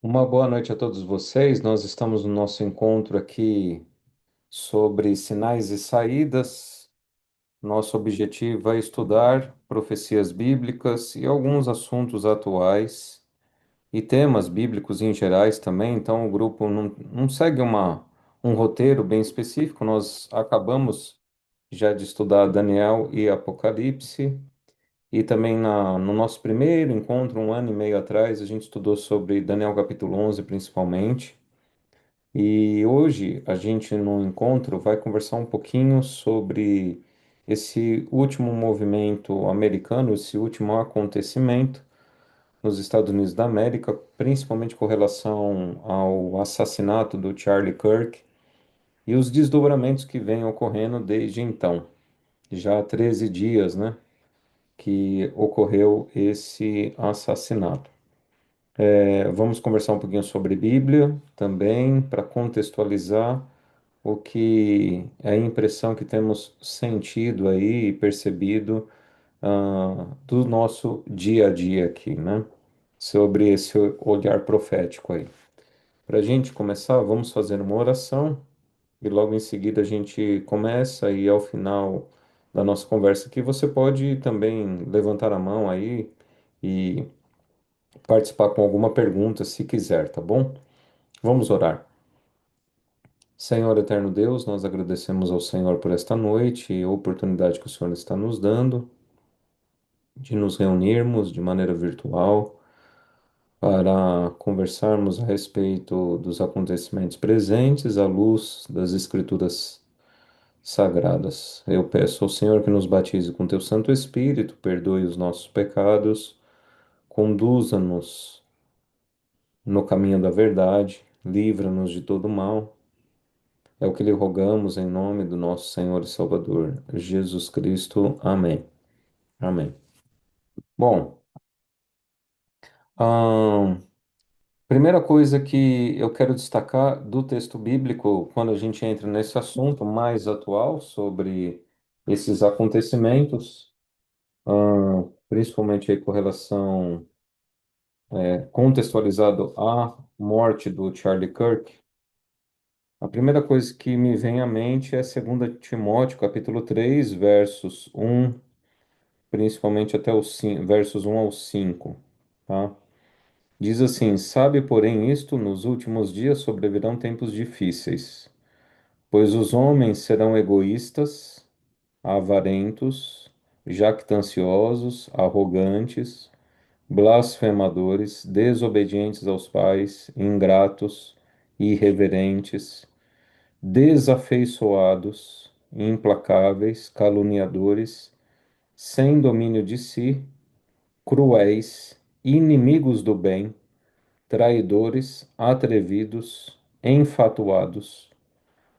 Uma boa noite a todos vocês. Nós estamos no nosso encontro aqui sobre sinais e saídas. Nosso objetivo é estudar profecias bíblicas e alguns assuntos atuais e temas bíblicos em gerais também. Então, o grupo não segue um roteiro bem específico. Nós acabamos já de estudar Daniel e Apocalipse. E também no nosso primeiro encontro, um ano e meio atrás, a gente estudou sobre Daniel capítulo 11, principalmente. E hoje a gente no encontro vai conversar um pouquinho sobre esse último movimento americano, esse último acontecimento nos Estados Unidos da América, principalmente com relação ao assassinato do Charlie Kirk e os desdobramentos que vêm ocorrendo desde então. Já há 13 dias, né, que ocorreu esse assassinato. Vamos conversar um pouquinho sobre Bíblia também, para contextualizar o que é a impressão que temos sentido aí e percebido do nosso dia a dia aqui, né? Sobre esse olhar profético aí. Para a gente começar, vamos fazer uma oração e logo em seguida a gente começa e ao final da nossa conversa aqui você pode também levantar a mão aí e participar com alguma pergunta se quiser, tá bom? Vamos orar. Senhor eterno Deus, nós agradecemos ao Senhor por esta noite e a oportunidade que o Senhor está nos dando de nos reunirmos de maneira virtual para conversarmos a respeito dos acontecimentos presentes à luz das Escrituras sagradas. Eu peço ao Senhor que nos batize com teu Santo Espírito, perdoe os nossos pecados, conduza-nos no caminho da verdade, livra-nos de todo mal. É o que lhe rogamos em nome do nosso Senhor e Salvador, Jesus Cristo. Amém. Amém. Bom, a primeira coisa que eu quero destacar do texto bíblico, quando a gente entra nesse assunto mais atual sobre esses acontecimentos, principalmente aí com relação, contextualizado à morte do Charlie Kirk, a primeira coisa que me vem à mente é 2 Timóteo, capítulo 3, versos 1 principalmente até os versos 1 ao 5, tá? Diz assim: Sabe, porém, isto, nos últimos dias sobrevirão tempos difíceis, pois os homens serão egoístas, avarentos, jactanciosos, arrogantes, blasfemadores, desobedientes aos pais, ingratos, irreverentes, desafeiçoados, implacáveis, caluniadores, sem domínio de si, cruéis, inimigos do bem, traidores, atrevidos, enfatuados,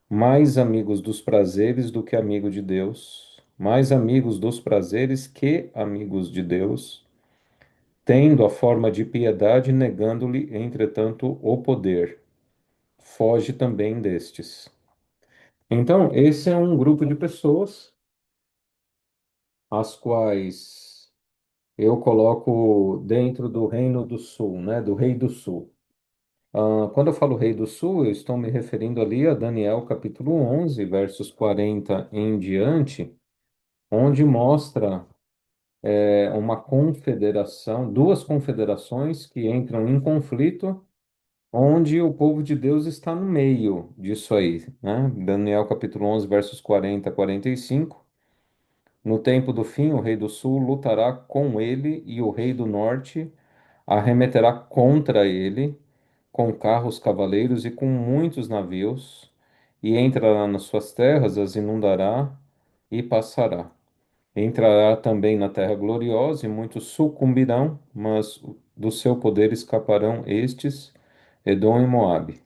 mais amigos dos prazeres do que amigo de Deus, mais amigos dos prazeres que amigos de Deus, tendo a forma de piedade, negando-lhe, entretanto, o poder. Foge também destes. Então, esse é um grupo de pessoas as quais eu coloco dentro do Reino do Sul, né, do Rei do Sul. Quando eu falo Rei do Sul, eu estou me referindo ali a Daniel capítulo 11, versos 40 em diante, onde mostra uma confederação, duas confederações que entram em conflito, onde o povo de Deus está no meio disso aí, né? Daniel capítulo 11, versos 40 a 45. No tempo do fim, o rei do sul lutará com ele e o rei do norte arremeterá contra ele com carros cavaleiros e com muitos navios, e entrará nas suas terras, as inundará e passará. Entrará também na terra gloriosa, e muitos sucumbirão, mas do seu poder escaparão estes, Edom e Moabe,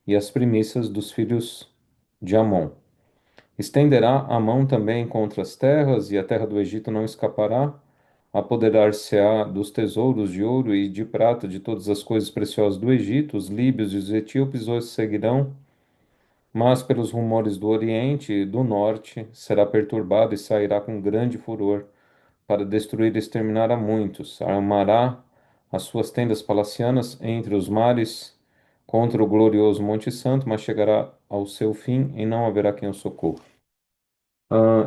e as primícias dos filhos de Amon. Estenderá a mão também contra as terras, e a terra do Egito não escapará. Apoderar-se-á dos tesouros de ouro e de prata, de todas as coisas preciosas do Egito. Os líbios e os etíopes os seguirão, mas pelos rumores do Oriente e do Norte será perturbado e sairá com grande furor para destruir e exterminar a muitos. Armará as suas tendas palacianas entre os mares contra o glorioso Monte Santo, mas chegará ao seu fim e não haverá quem o socorra.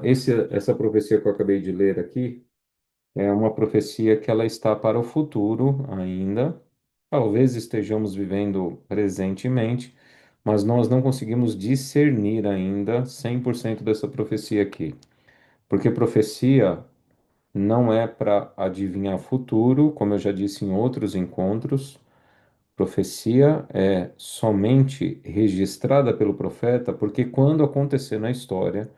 Essa profecia que eu acabei de ler aqui é uma profecia que ela está para o futuro ainda. Talvez estejamos vivendo presentemente, mas nós não conseguimos discernir ainda 100% dessa profecia aqui. Porque profecia não é para adivinhar futuro, como eu já disse em outros encontros. Profecia é somente registrada pelo profeta, porque quando acontecer na história,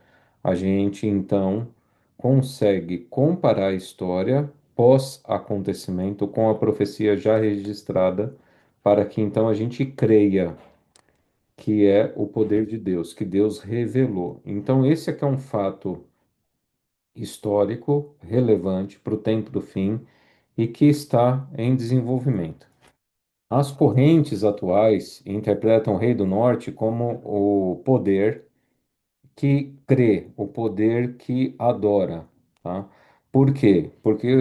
a gente então consegue comparar a história pós-acontecimento com a profecia já registrada, para que então a gente creia que é o poder de Deus, que Deus revelou. Então, esse aqui é um fato histórico relevante para o tempo do fim e que está em desenvolvimento. As correntes atuais interpretam o Rei do Norte como o poder que crê, o poder que adora, tá? Por quê? Porque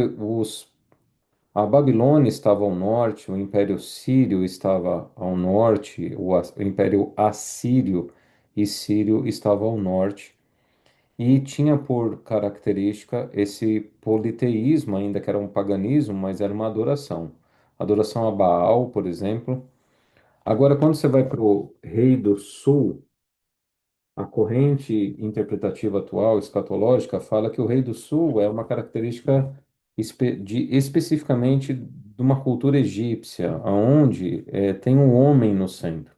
a Babilônia estava ao norte, o Império Sírio estava ao norte, o Império Assírio e Sírio estava ao norte, e tinha por característica esse politeísmo, ainda que era um paganismo, mas era uma adoração. Adoração a Baal, por exemplo. Agora, quando você vai para o Rei do Sul, a corrente interpretativa atual, escatológica, fala que o Rei do Sul é uma característica especificamente de uma cultura egípcia, onde tem um homem no centro,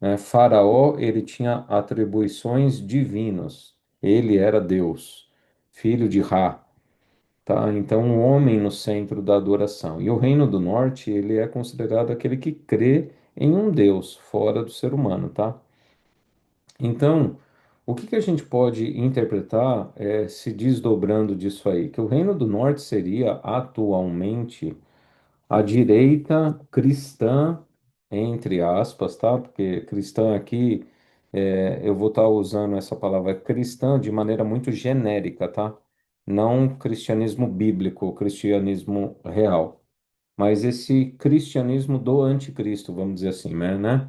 né? Faraó, ele tinha atribuições divinas, ele era Deus, filho de Ra, tá? Então, um homem no centro da adoração. E o Reino do Norte, ele é considerado aquele que crê em um Deus fora do ser humano, tá? Então, o que que a gente pode interpretar se desdobrando disso aí? Que o Reino do Norte seria atualmente a direita cristã, entre aspas, tá? Porque cristã aqui, eu vou estar usando essa palavra cristã de maneira muito genérica, tá? Não cristianismo bíblico, cristianismo real, mas esse cristianismo do anticristo, vamos dizer assim, né?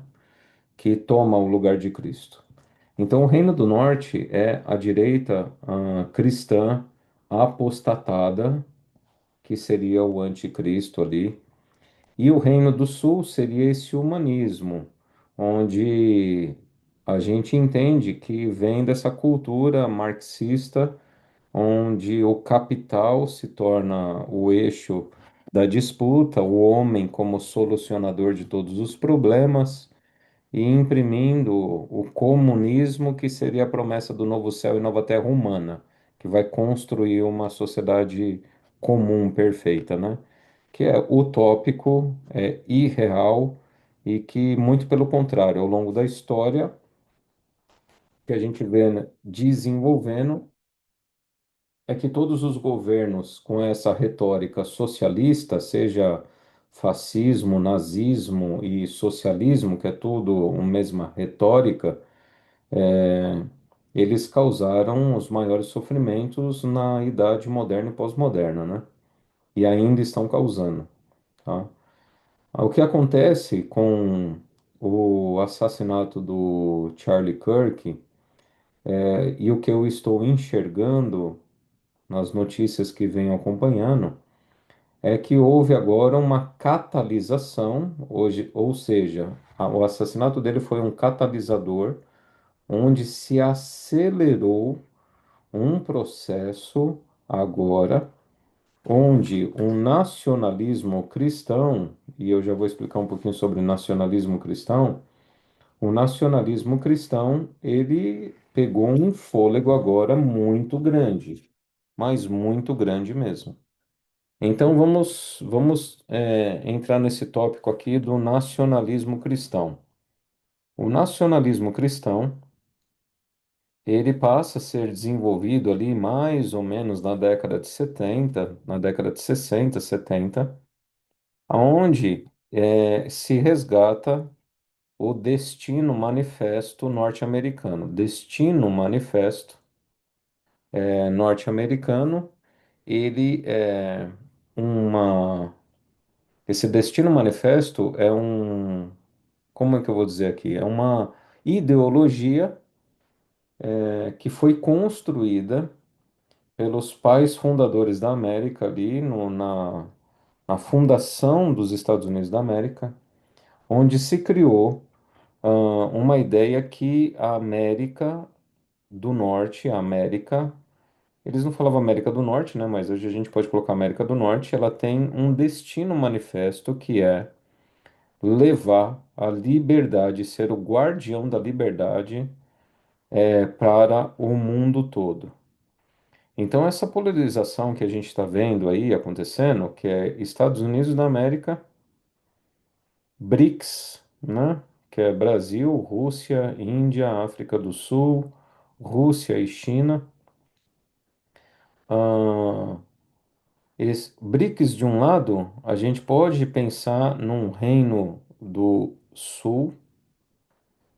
Que toma o lugar de Cristo. Então, o Reino do Norte é a direita cristã apostatada, que seria o anticristo ali, e o Reino do Sul seria esse humanismo, onde a gente entende que vem dessa cultura marxista, onde o capital se torna o eixo da disputa, o homem como solucionador de todos os problemas e imprimindo o comunismo, que seria a promessa do novo céu e nova terra humana, que vai construir uma sociedade comum, perfeita, né? Que é utópico, é irreal e que, muito pelo contrário, ao longo da história, que a gente vê, né, desenvolvendo, é que todos os governos com essa retórica socialista, seja fascismo, nazismo e socialismo, que é tudo uma mesma retórica, eles causaram os maiores sofrimentos na idade moderna e pós-moderna, né? E ainda estão causando, tá? O que acontece com o assassinato do Charlie Kirk, e o que eu estou enxergando nas notícias que venho acompanhando é que houve agora uma catalisação, hoje, ou seja, o assassinato dele foi um catalisador onde se acelerou um processo agora onde o nacionalismo cristão, e eu já vou explicar um pouquinho sobre nacionalismo cristão, o nacionalismo cristão, ele pegou um fôlego agora muito grande, mas muito grande mesmo. Então vamos entrar nesse tópico aqui do nacionalismo cristão. O nacionalismo cristão, ele passa a ser desenvolvido ali mais ou menos na década de 70, na década de 60, 70, onde se resgata o Destino Manifesto norte-americano. Destino Manifesto norte-americano, ele é uma Esse destino manifesto é como é que eu vou dizer aqui? É uma ideologia que foi construída pelos pais fundadores da América ali na fundação dos Estados Unidos da América, onde se criou uma ideia que a América do Norte, a América, eles não falavam América do Norte, né? Mas hoje a gente pode colocar América do Norte, ela tem um destino manifesto que é levar a liberdade, ser o guardião da liberdade para o mundo todo. Então, essa polarização que a gente está vendo aí acontecendo, que é Estados Unidos da América, BRICS, né? Que é Brasil, Rússia, Índia, África do Sul, Rússia e China. Ah, BRICS, de um lado, a gente pode pensar num reino do Sul,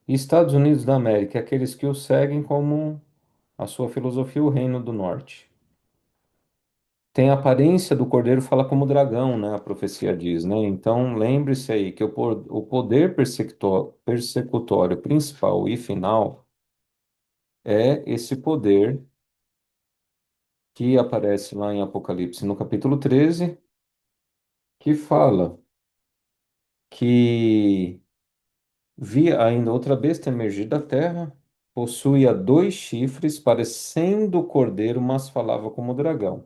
e Estados Unidos da América, aqueles que o seguem como a sua filosofia, o reino do Norte. Tem a aparência do cordeiro, fala como dragão, né? A profecia diz, né? Então, lembre-se aí que o poder persecutório principal e final é esse poder que aparece lá em Apocalipse, no capítulo 13, que fala que vi ainda outra besta emergir da terra, possuía dois chifres, parecendo cordeiro, mas falava como dragão.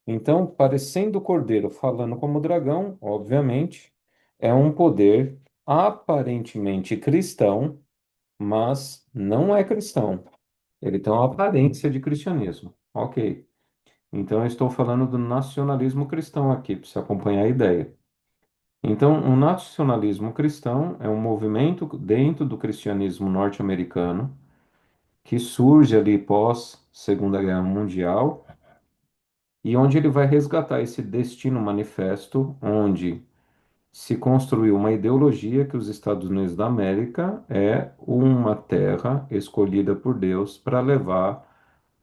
Então, parecendo cordeiro, falando como dragão, obviamente, é um poder aparentemente cristão, mas não é cristão. Ele tem uma aparência de cristianismo. Ok. Então, eu estou falando do nacionalismo cristão aqui, para você acompanhar a ideia. Então, o nacionalismo cristão é um movimento dentro do cristianismo norte-americano que surge ali pós Segunda Guerra Mundial e onde ele vai resgatar esse destino manifesto, onde se construiu uma ideologia que os Estados Unidos da América é uma terra escolhida por Deus para levar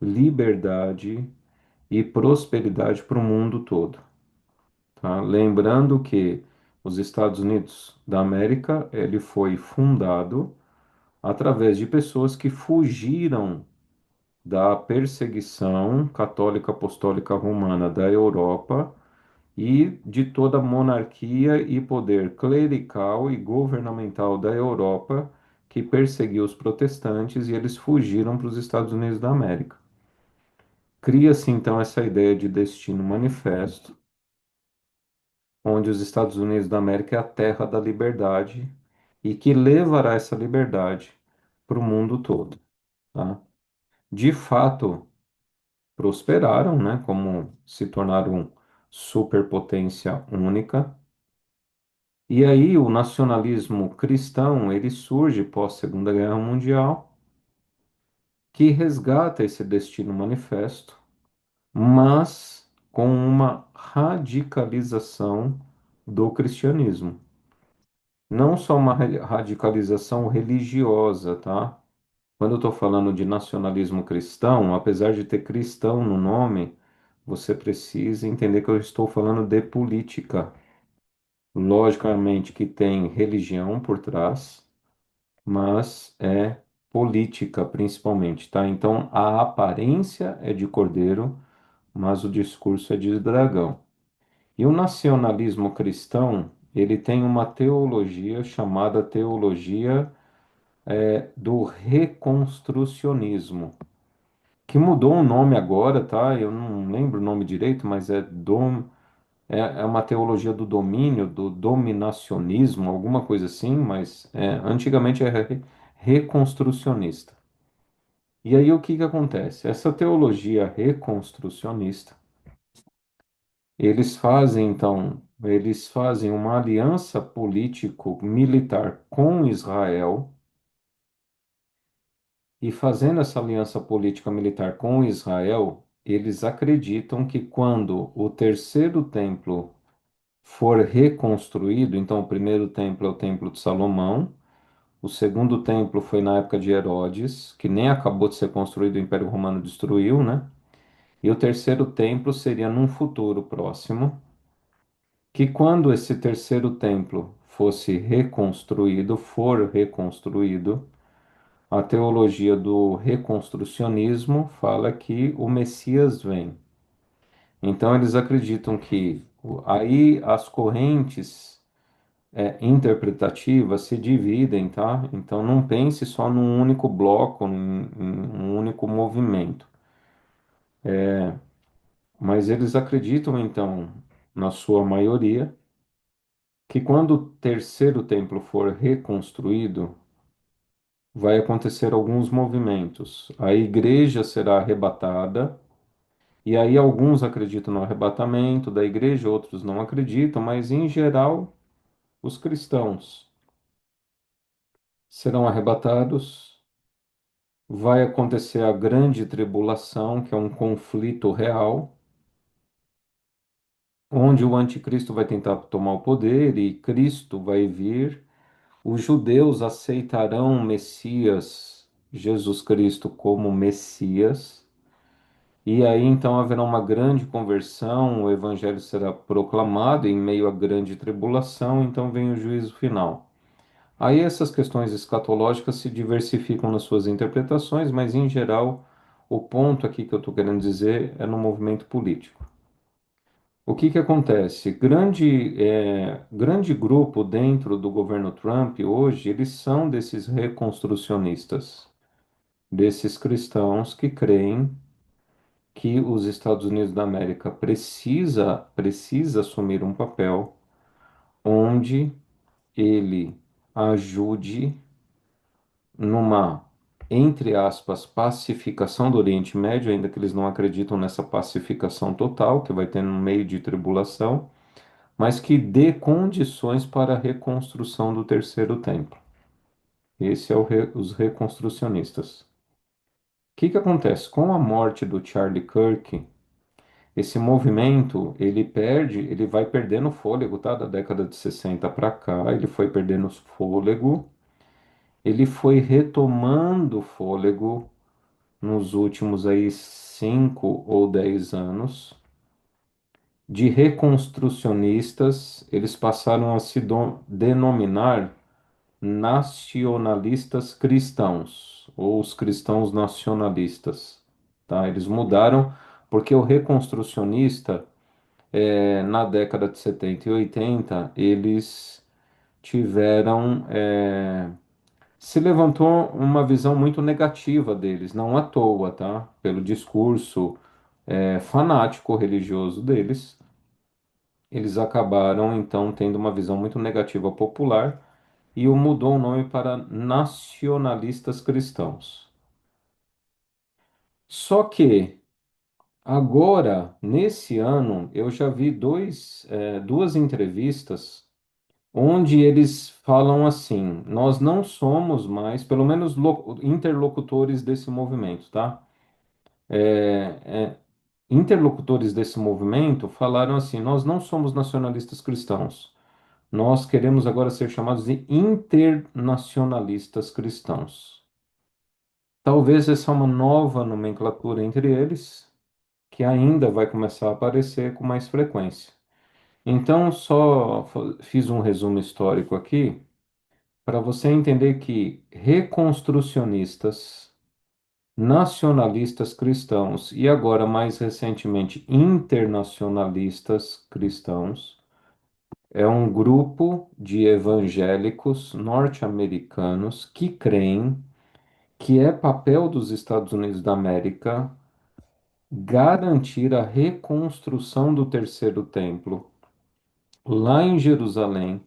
liberdade e prosperidade para o mundo todo, tá? Lembrando que os Estados Unidos da América, ele foi fundado através de pessoas que fugiram da perseguição católica apostólica romana da Europa e de toda a monarquia e poder clerical e governamental da Europa que perseguiu os protestantes e eles fugiram para os Estados Unidos da América. Cria-se então essa ideia de destino manifesto, onde os Estados Unidos da América é a terra da liberdade e que levará essa liberdade para o mundo todo, tá? De fato, prosperaram, né, como se tornaram superpotência única. E aí o nacionalismo cristão, ele surge pós Segunda Guerra Mundial, que resgata esse destino manifesto, mas com uma radicalização do cristianismo. Não só uma radicalização religiosa, tá? Quando eu estou falando de nacionalismo cristão, apesar de ter cristão no nome, você precisa entender que eu estou falando de política. Logicamente que tem religião por trás, mas é política principalmente, tá? Então a aparência é de cordeiro, mas o discurso é de dragão. E o nacionalismo cristão, ele tem uma teologia chamada teologia do reconstrucionismo, que mudou o nome agora, tá? Eu não lembro o nome direito, mas é uma teologia do domínio, do dominacionismo, alguma coisa assim, mas antigamente era reconstrucionista. E aí o que que acontece? Essa teologia reconstrucionista, eles fazem uma aliança político-militar com Israel, e fazendo essa aliança política militar com Israel, eles acreditam que quando o terceiro templo for reconstruído, então o primeiro templo é o Templo de Salomão, o segundo templo foi na época de Herodes, que nem acabou de ser construído, o Império Romano destruiu, né? E o terceiro templo seria num futuro próximo, que quando esse terceiro templo fosse reconstruído, for reconstruído, a teologia do reconstrucionismo fala que o Messias vem. Então eles acreditam que aí as correntes interpretativas se dividem, tá? Então não pense só num único bloco, em um único movimento. Mas eles acreditam, então, na sua maioria, que quando o terceiro templo for reconstruído, vai acontecer alguns movimentos. A igreja será arrebatada, e aí alguns acreditam no arrebatamento da igreja, outros não acreditam, mas em geral, os cristãos serão arrebatados. Vai acontecer a grande tribulação, que é um conflito real, onde o anticristo vai tentar tomar o poder e Cristo vai vir. Os judeus aceitarão o Messias, Jesus Cristo, como Messias. E aí então haverá uma grande conversão, o evangelho será proclamado em meio à grande tribulação, então vem o juízo final. Aí essas questões escatológicas se diversificam nas suas interpretações, mas em geral o ponto aqui que eu estou querendo dizer é no movimento político. O que que acontece? Grande grupo dentro do governo Trump hoje, eles são desses reconstrucionistas, desses cristãos que creem que os Estados Unidos da América precisa assumir um papel onde ele ajude numa, entre aspas, pacificação do Oriente Médio, ainda que eles não acreditam nessa pacificação total, que vai ter no meio de tribulação, mas que dê condições para a reconstrução do terceiro templo. Esse é os reconstrucionistas. O que que acontece? Com a morte do Charlie Kirk, esse movimento, ele vai perdendo fôlego, tá? Da década de 60 para cá, ele foi perdendo fôlego, ele foi retomando fôlego nos últimos aí 5 ou 10 anos. De reconstrucionistas, eles passaram a se denominar nacionalistas cristãos, ou os cristãos nacionalistas, tá? Eles mudaram porque o reconstrucionista na década de 70 e 80, eles tiveram. Se levantou uma visão muito negativa deles, não à toa, tá? Pelo discurso fanático religioso deles, eles acabaram então tendo uma visão muito negativa popular e o mudou o nome para nacionalistas cristãos. Só que agora, nesse ano, eu já vi duas entrevistas onde eles falam assim: nós não somos mais, pelo menos interlocutores desse movimento, tá? Interlocutores desse movimento falaram assim: nós não somos nacionalistas cristãos, nós queremos agora ser chamados de internacionalistas cristãos. Talvez essa é uma nova nomenclatura entre eles, que ainda vai começar a aparecer com mais frequência. Então, só fiz um resumo histórico aqui para você entender que reconstrucionistas, nacionalistas cristãos e agora mais recentemente internacionalistas cristãos é um grupo de evangélicos norte-americanos que creem que é papel dos Estados Unidos da América garantir a reconstrução do terceiro templo lá em Jerusalém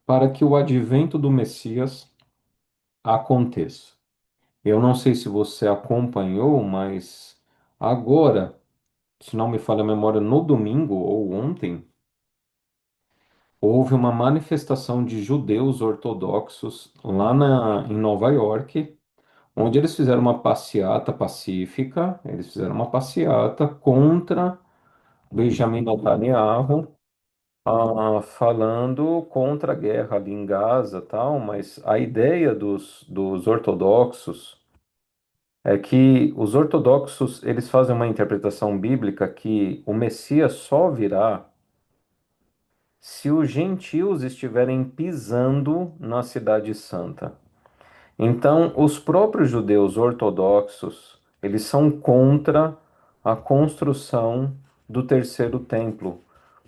para que o advento do Messias aconteça. Eu não sei se você acompanhou, mas agora, se não me falha a memória, no domingo ou ontem, houve uma manifestação de judeus ortodoxos lá em Nova York, onde eles fizeram uma passeata pacífica, eles fizeram uma passeata contra Benjamin Netanyahu, falando contra a guerra ali em Gaza, tal, mas a ideia dos ortodoxos é que os ortodoxos, eles fazem uma interpretação bíblica que o Messias só virá se os gentios estiverem pisando na Cidade Santa. Então, os próprios judeus ortodoxos, eles são contra a construção do terceiro templo,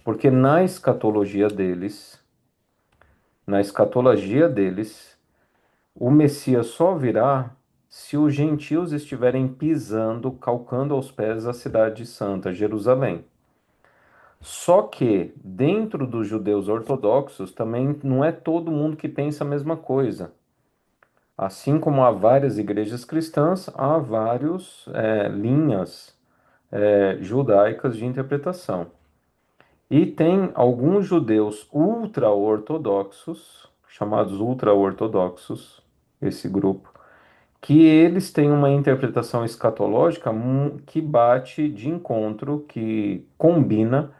porque na escatologia deles, o Messias só virá se os gentios estiverem pisando, calcando aos pés a cidade santa, Jerusalém. Só que dentro dos judeus ortodoxos também não é todo mundo que pensa a mesma coisa. Assim como há várias igrejas cristãs, há várias linhas judaicas de interpretação. E tem alguns judeus ultra-ortodoxos, chamados ultra-ortodoxos, esse grupo, que eles têm uma interpretação escatológica que bate de encontro, que combina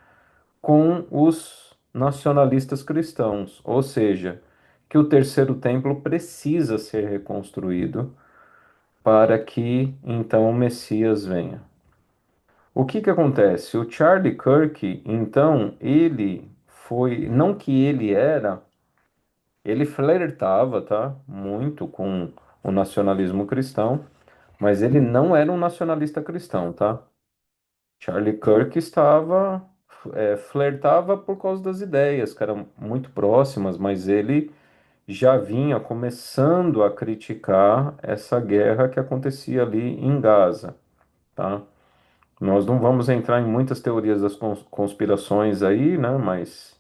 com os nacionalistas cristãos, ou seja, que o terceiro templo precisa ser reconstruído para que então o Messias venha. O que que acontece? O Charlie Kirk, então, ele foi, não que ele era, ele flertava, tá? Muito com o nacionalismo cristão, mas ele não era um nacionalista cristão, tá? Charlie Kirk flertava por causa das ideias, que eram muito próximas, mas ele já vinha começando a criticar essa guerra que acontecia ali em Gaza, tá? Nós não vamos entrar em muitas teorias das conspirações aí, né? Mas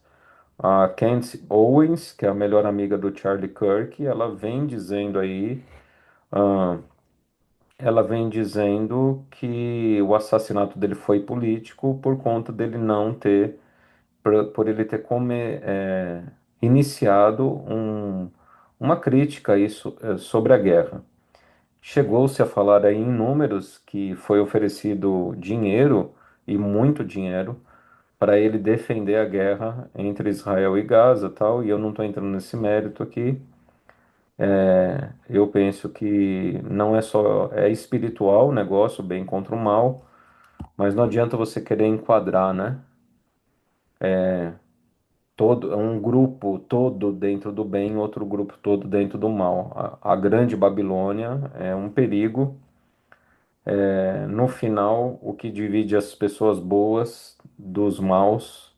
a Candace Owens, que é a melhor amiga do Charlie Kirk, ah, ela vem dizendo que o assassinato dele foi político por conta dele não ter, por ele ter iniciado uma crítica a isso, sobre a guerra. Chegou-se a falar aí em números que foi oferecido dinheiro e muito dinheiro para ele defender a guerra entre Israel e Gaza, tal, e eu não estou entrando nesse mérito aqui. Eu penso que não é só espiritual o negócio, o bem contra o mal, mas não adianta você querer enquadrar, né? Todo um grupo todo dentro do bem, outro grupo todo dentro do mal. A grande Babilônia é um perigo. No final, o que divide as pessoas boas dos maus,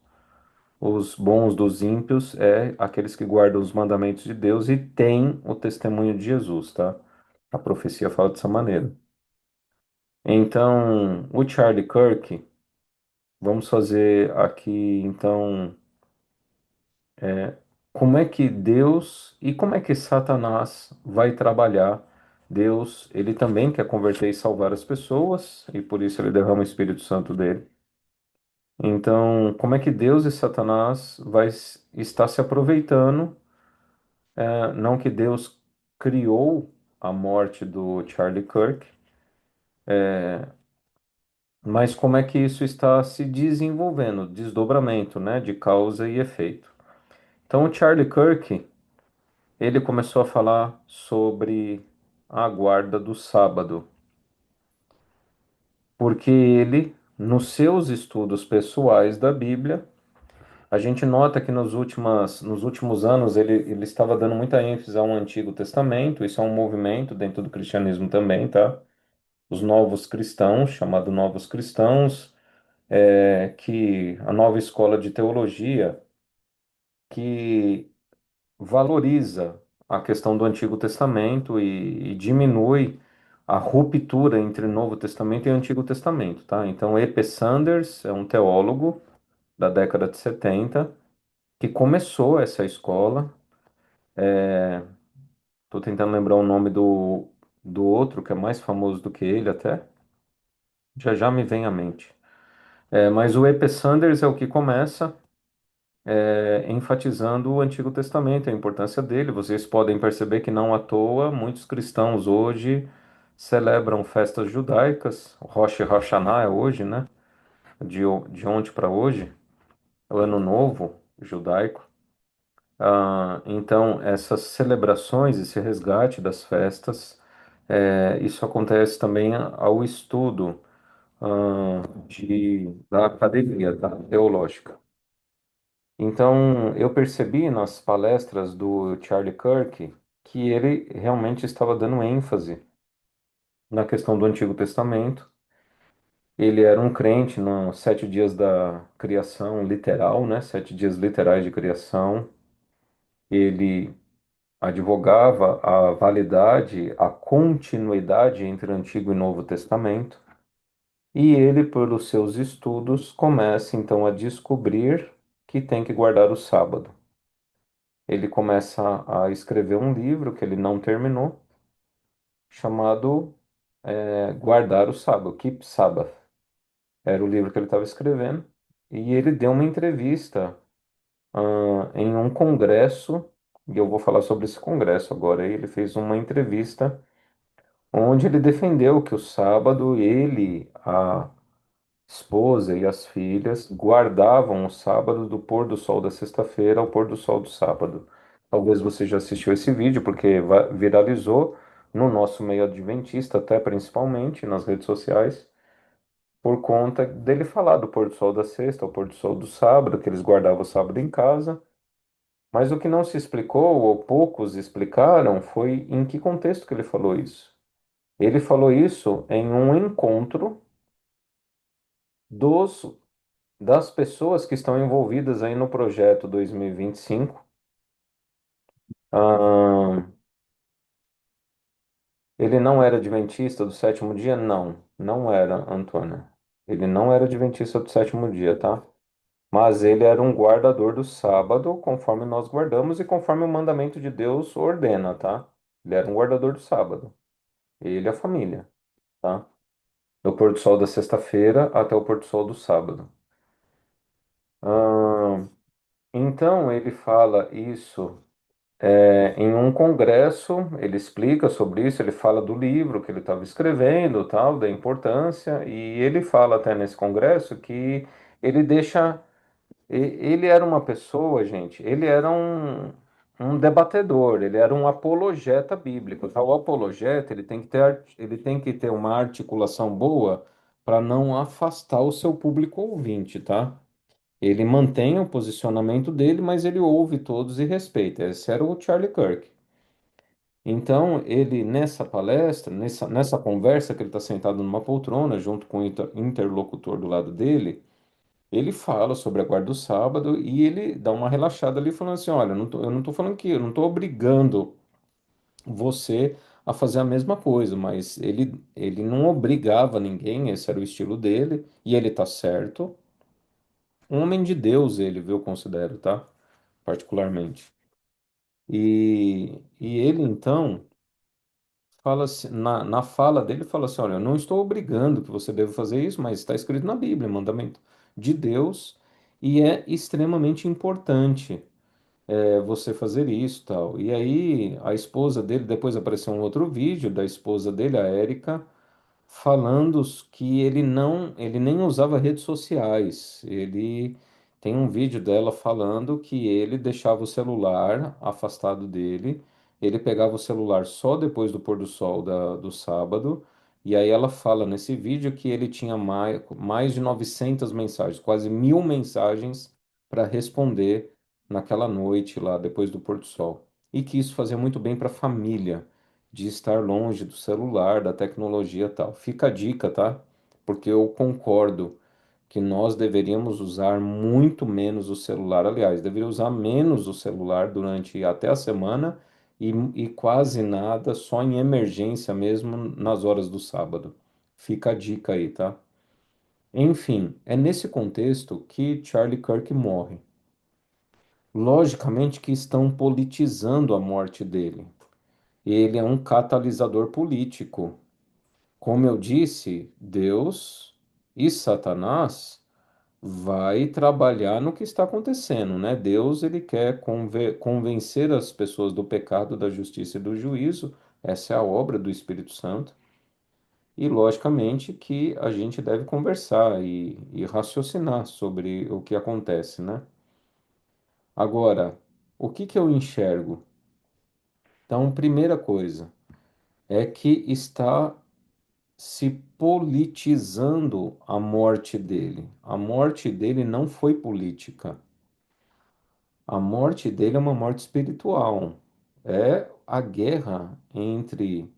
os bons dos ímpios, é aqueles que guardam os mandamentos de Deus e têm o testemunho de Jesus, tá? A profecia fala dessa maneira. Então, o Charlie Kirk, vamos fazer aqui, então, como é que Deus e como é que Satanás vai trabalhar? Deus, ele também quer converter e salvar as pessoas, e por isso ele derrama o Espírito Santo dele. Então, como é que Deus e Satanás vai estar se aproveitando? Não que Deus criou a morte do Charlie Kirk, mas como é que isso está se desenvolvendo? Desdobramento, né, de causa e efeito. Então, o Charlie Kirk, ele começou a falar sobre a guarda do sábado, porque ele, nos seus estudos pessoais da Bíblia, a gente nota que nos últimos anos ele estava dando muita ênfase ao Antigo Testamento, isso é um movimento dentro do cristianismo também, tá? Os novos cristãos, chamado novos cristãos, que a nova escola de teologia que valoriza a questão do Antigo Testamento e diminui a ruptura entre Novo Testamento e Antigo Testamento, tá? Então, E.P. Sanders é um teólogo da década de 70 que começou essa escola. Estou tentando lembrar o nome do outro, que é mais famoso do que ele até. Já já me vem à mente. Mas o E.P. Sanders é o que começa enfatizando o Antigo Testamento, a importância dele. Vocês podem perceber que não à toa muitos cristãos hoje celebram festas judaicas. O Rosh Hashanah é hoje, né? De ontem para hoje, é o Ano Novo judaico. Então, essas celebrações, esse resgate das festas, isso acontece também ao estudo da academia, tá? Teológica. Então, eu percebi nas palestras do Charlie Kirk que ele realmente estava dando ênfase na questão do Antigo Testamento. Ele era um crente nos 7 dias da criação literal, né? 7 dias literais de criação. Ele advogava a validade, a continuidade entre o Antigo e Novo Testamento. E ele, pelos seus estudos, começa então a descobrir que tem que guardar o sábado. Ele começa a escrever um livro que ele não terminou, chamado Guardar o Sábado, Keep Sabbath. Era o livro que ele estava escrevendo. E ele deu uma entrevista, em um congresso, e eu vou falar sobre esse congresso agora. Ele fez uma entrevista onde ele defendeu que o sábado, ele, a esposa e as filhas guardavam o sábado do pôr do sol da sexta-feira ao pôr do sol do sábado. Talvez você já assistiu esse vídeo, porque viralizou no nosso meio adventista, até principalmente nas redes sociais, por conta dele falar do pôr do sol da sexta ao pôr do sol do sábado, que eles guardavam o sábado em casa. Mas o que não se explicou, ou poucos explicaram, foi em que contexto que ele falou isso. Ele falou isso em um encontro dos das pessoas que estão envolvidas aí no projeto 2025. Ah, ele não era adventista do sétimo dia? Não, não era, Antônia. Ele não era adventista do sétimo dia, tá? Mas ele era um guardador do sábado, conforme nós guardamos e conforme o mandamento de Deus ordena, tá? Ele era um guardador do sábado. Ele e a família, tá? Do pôr do sol da sexta-feira até o pôr do sol do sábado. Ah, então ele fala isso. Em um congresso, ele explica sobre isso, ele fala do livro que ele estava escrevendo, tal, da importância, e ele fala até nesse congresso que ele deixa. Ele era uma pessoa, gente, ele era um debatedor, ele era um apologeta bíblico. Tá? O apologeta, ele tem que ter uma articulação boa para não afastar o seu público ouvinte, tá? Ele mantém o posicionamento dele, mas ele ouve todos e respeita. Esse era o Charlie Kirk. Então, ele, nessa palestra, nessa conversa, que ele está sentado numa poltrona, junto com o interlocutor do lado dele, ele fala sobre a guarda do sábado e ele dá uma relaxada ali, falando assim: olha, eu não tô falando que eu não estou obrigando você a fazer a mesma coisa, mas ele não obrigava ninguém, esse era o estilo dele, e ele tá certo. Um homem de Deus, ele, viu, eu considero, tá? Particularmente. E ele, então, fala assim, na fala dele, fala assim: olha, eu não estou obrigando que você deva fazer isso, mas está escrito na Bíblia, mandamento de Deus, e é extremamente importante você fazer isso, tal. E aí, a esposa dele, depois apareceu um outro vídeo da esposa dele, a Érica, falando que ele nem usava redes sociais. Ele tem um vídeo dela falando que ele deixava o celular afastado dele, ele pegava o celular só depois do pôr do sol do sábado, e aí ela fala nesse vídeo que ele tinha mais de 900 mensagens, quase 1.000 mensagens para responder naquela noite lá depois do pôr do sol. E que isso fazia muito bem para a família de estar longe do celular, da tecnologia e tal. Fica a dica, tá? Porque eu concordo que nós deveríamos usar muito menos o celular. Aliás, deveria usar menos o celular durante até a semana e quase nada, só em emergência mesmo nas horas do sábado. Fica a dica aí, tá? Enfim, é nesse contexto que Charlie Kirk morre. Logicamente que estão politizando a morte dele. Ele é um catalisador político. Como eu disse, Deus e Satanás vai trabalhar no que está acontecendo, né? Deus, ele quer convencer as pessoas do pecado, da justiça e do juízo. Essa é a obra do Espírito Santo. E, logicamente, que a gente deve conversar e raciocinar sobre o que acontece, né? Agora, o que que eu enxergo? Então, primeira coisa é que está se politizando a morte dele. A morte dele não foi política. A morte dele é uma morte espiritual. É a guerra entre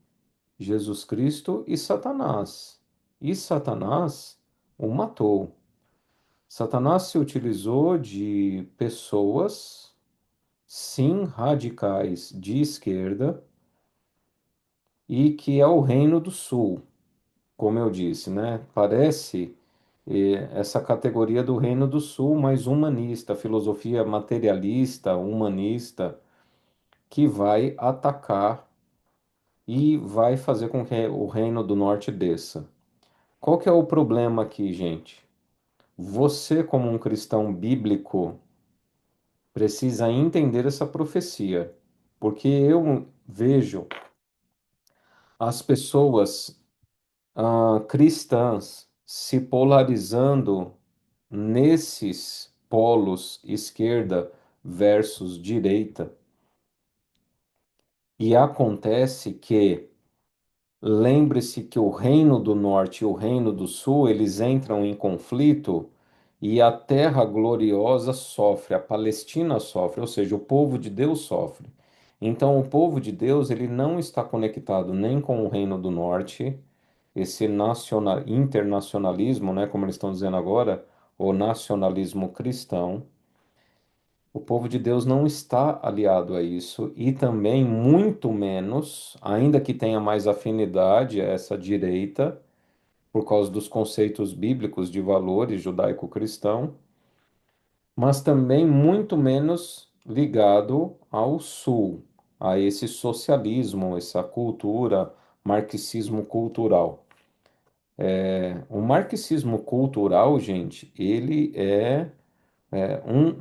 Jesus Cristo e Satanás. E Satanás o matou. Satanás se utilizou de pessoas, sim, radicais de esquerda, e que é o Reino do Sul, como eu disse, né? Parece essa categoria do Reino do Sul, mais humanista, filosofia materialista, humanista, que vai atacar e vai fazer com que o Reino do Norte desça. Qual que é o problema aqui, gente? Você, como um cristão bíblico, precisa entender essa profecia, porque eu vejo as pessoas cristãs se polarizando nesses polos esquerda versus direita, e acontece que lembre-se que o Reino do Norte e o Reino do Sul, eles entram em conflito e a terra gloriosa sofre, a Palestina sofre, ou seja, o povo de Deus sofre. Então, o povo de Deus, ele não está conectado nem com o Reino do Norte, esse internacionalismo, né, como eles estão dizendo agora, o nacionalismo cristão. O povo de Deus não está aliado a isso e também, muito menos, ainda que tenha mais afinidade a essa direita, por causa dos conceitos bíblicos de valores judaico-cristão, mas também muito menos ligado ao sul, a esse socialismo, essa cultura, marxismo cultural. O marxismo cultural, gente, ele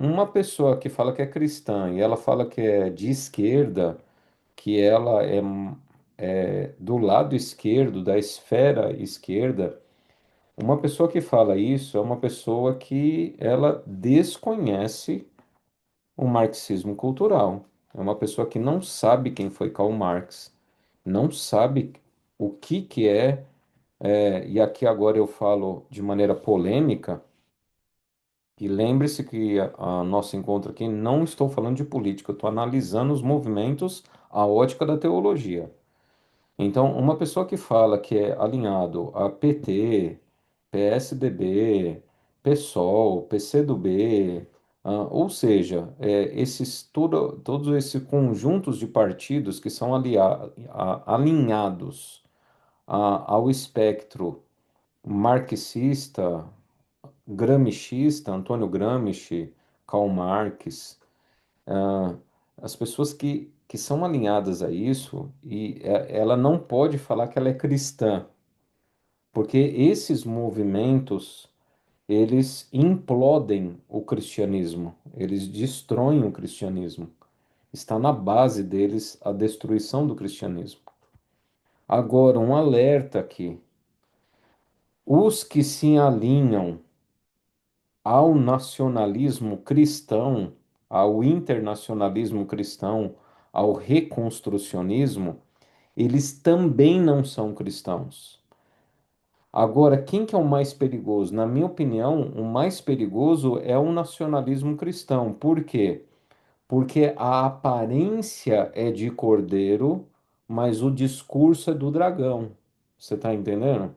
uma pessoa que fala que é cristã e ela fala que é de esquerda, que ela é do lado esquerdo, da esfera esquerda, uma pessoa que fala isso é uma pessoa que ela desconhece o marxismo cultural. É uma pessoa que não sabe quem foi Karl Marx, não sabe o que e aqui agora eu falo de maneira polêmica. E lembre-se que a nosso encontro aqui não estou falando de política, eu estou analisando os movimentos, a ótica da teologia. Então, uma pessoa que fala que é alinhado a PT, PSDB, PSOL, PCdoB, ou seja, todos esses conjuntos de partidos que são alinhados ao espectro marxista, gramscista, Antônio Gramsci, Karl Marx, ah, as pessoas que são alinhadas a isso, ela não pode falar que ela é cristã, porque esses movimentos, eles implodem o cristianismo, eles destroem o cristianismo. Está na base deles a destruição do cristianismo. Agora, um alerta aqui. Os que se alinham ao nacionalismo cristão, ao internacionalismo cristão, ao reconstrucionismo, eles também não são cristãos. Agora, quem que é o mais perigoso? Na minha opinião, o mais perigoso é o nacionalismo cristão. Por quê? Porque a aparência é de cordeiro, mas o discurso é do dragão. Você está entendendo?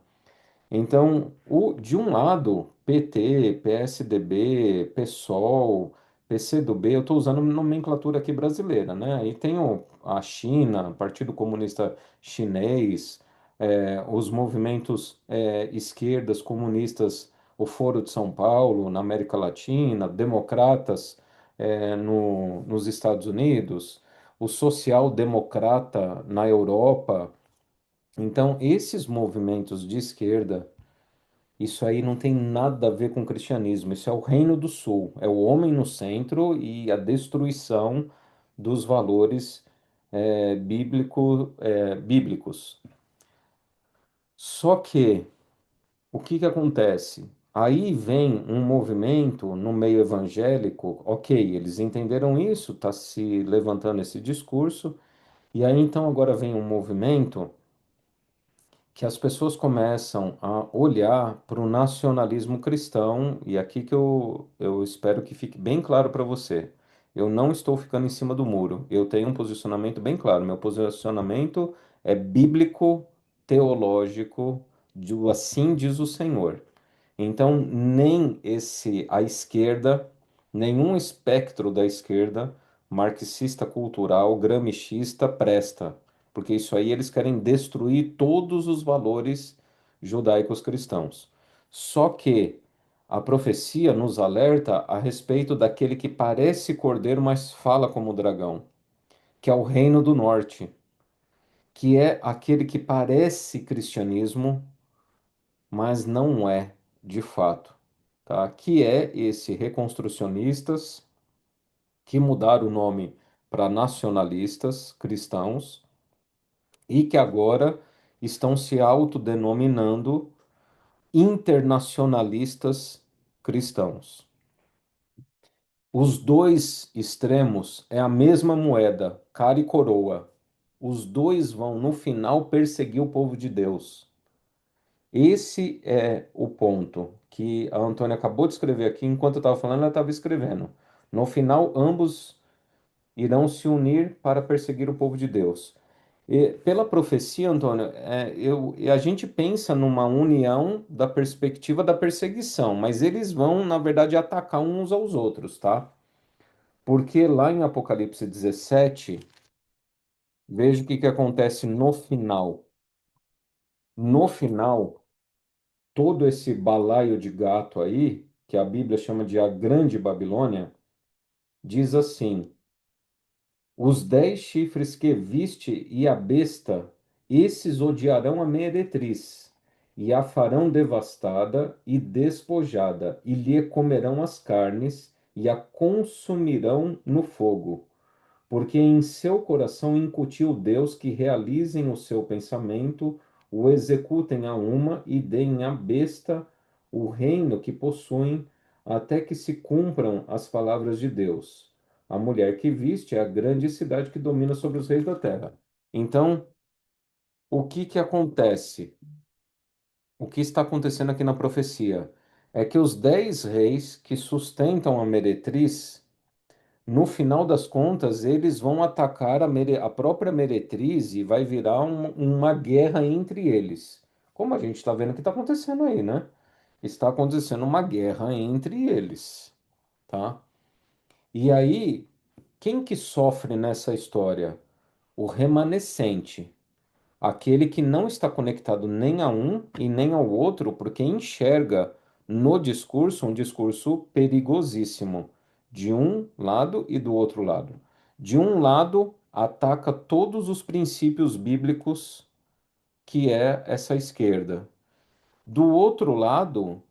Então, de um lado, PT, PSDB, PSOL, PCdoB, eu estou usando nomenclatura aqui brasileira, né? Aí tem a China, Partido Comunista Chinês, os movimentos esquerdas comunistas, o Foro de São Paulo, na América Latina, democratas nos Estados Unidos, o social-democrata na Europa. Então, esses movimentos de esquerda, isso aí não tem nada a ver com o cristianismo. Isso é o Reino do Sul. É o homem no centro e a destruição dos valores bíblicos. Só que, o que que acontece? Aí vem um movimento no meio evangélico, ok, eles entenderam isso, está se levantando esse discurso, e aí então agora vem um movimento que as pessoas começam a olhar para o nacionalismo cristão, e aqui que eu espero que fique bem claro para você. Eu não estou ficando em cima do muro. Eu tenho um posicionamento bem claro. Meu posicionamento é bíblico, teológico, de assim diz o Senhor. Então, nem a esquerda, nenhum espectro da esquerda, marxista cultural, gramscista, presta, porque isso aí eles querem destruir todos os valores judaicos cristãos. Só que a profecia nos alerta a respeito daquele que parece cordeiro, mas fala como dragão, que é o reino do norte, que é aquele que parece cristianismo, mas não é de fato, tá? Que é esse reconstrucionistas que mudaram o nome para nacionalistas cristãos e que agora estão se autodenominando internacionalistas cristãos. Os dois extremos é a mesma moeda, cara e coroa. Os dois vão, no final, perseguir o povo de Deus. Esse é o ponto que a Antônia acabou de escrever aqui. Enquanto eu estava falando, ela estava escrevendo. No final, ambos irão se unir para perseguir o povo de Deus. E, pela profecia, Antônio, a gente pensa numa união da perspectiva da perseguição, mas eles vão, na verdade, atacar uns aos outros, tá? Porque lá em Apocalipse 17, veja o que que acontece no final. No final, todo esse balaio de gato aí, que a Bíblia chama de a Grande Babilônia, diz assim: os 10 chifres que viste e a besta, esses odiarão a meretriz, e a farão devastada e despojada, e lhe comerão as carnes, e a consumirão no fogo. Porque em seu coração incutiu Deus que realizem o seu pensamento, o executem a uma e deem à besta o reino que possuem, até que se cumpram as palavras de Deus. A mulher que viste é a grande cidade que domina sobre os reis da terra. Então, o que que acontece? O que está acontecendo aqui na profecia é que os 10 reis que sustentam a meretriz, no final das contas, eles vão atacar a própria meretriz e vai virar uma guerra entre eles. Como a gente está vendo que está acontecendo aí, né? Está acontecendo uma guerra entre eles, tá? E aí, quem que sofre nessa história? O remanescente, aquele que não está conectado nem a um e nem ao outro, porque enxerga no discurso um discurso perigosíssimo, de um lado e do outro lado. De um lado, ataca todos os princípios bíblicos que é essa esquerda. Do outro lado,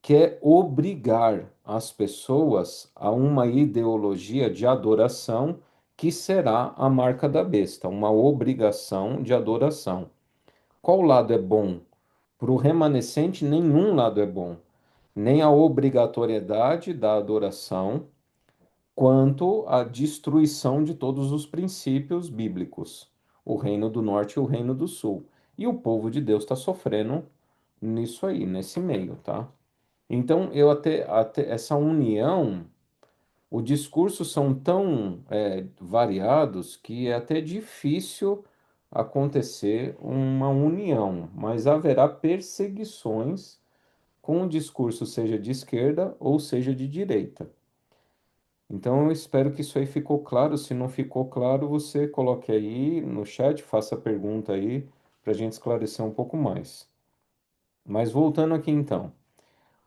quer obrigar as pessoas a uma ideologia de adoração que será a marca da besta, uma obrigação de adoração. Qual lado é bom? Para o remanescente, nenhum lado é bom. Nem a obrigatoriedade da adoração, quanto a destruição de todos os princípios bíblicos, o reino do norte e o reino do sul. E o povo de Deus está sofrendo nisso aí, nesse meio, tá? Então, até essa união, os discursos são tão variados que é até difícil acontecer uma união, mas haverá perseguições com o discurso seja de esquerda ou seja de direita. Então, eu espero que isso aí ficou claro. Se não ficou claro, você coloque aí no chat, faça a pergunta aí para a gente esclarecer um pouco mais. Mas voltando aqui então,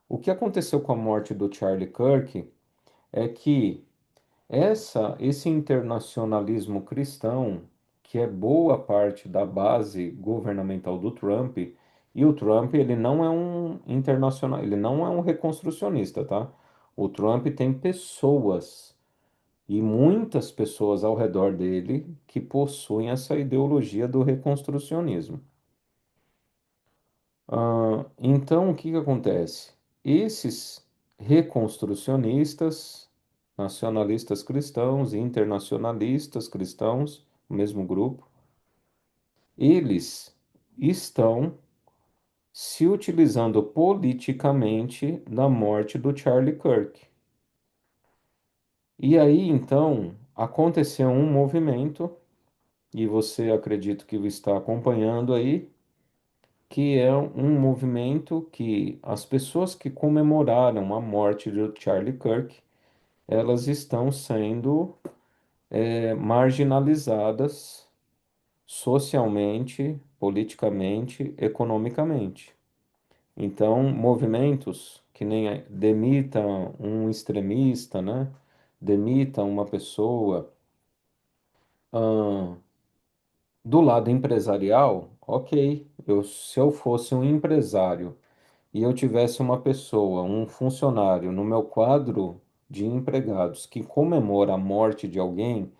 o que aconteceu com a morte do Charlie Kirk é que esse internacionalismo cristão, que é boa parte da base governamental do Trump, e o Trump ele não é um internacional, ele não é um reconstrucionista, tá? O Trump tem pessoas e muitas pessoas ao redor dele que possuem essa ideologia do reconstrucionismo. Então, o que que acontece? Esses reconstrucionistas, nacionalistas cristãos e internacionalistas cristãos, o mesmo grupo, eles estão se utilizando politicamente da morte do Charlie Kirk. E aí, então, aconteceu um movimento, e você acredito que está acompanhando aí, que é um movimento que as pessoas que comemoraram a morte de Charlie Kirk, elas estão sendo marginalizadas socialmente, politicamente, economicamente. Então, movimentos que nem demita um extremista, né? Demita uma pessoa. Do lado empresarial, ok. Se eu fosse um empresário e eu tivesse uma pessoa, um funcionário no meu quadro de empregados que comemora a morte de alguém,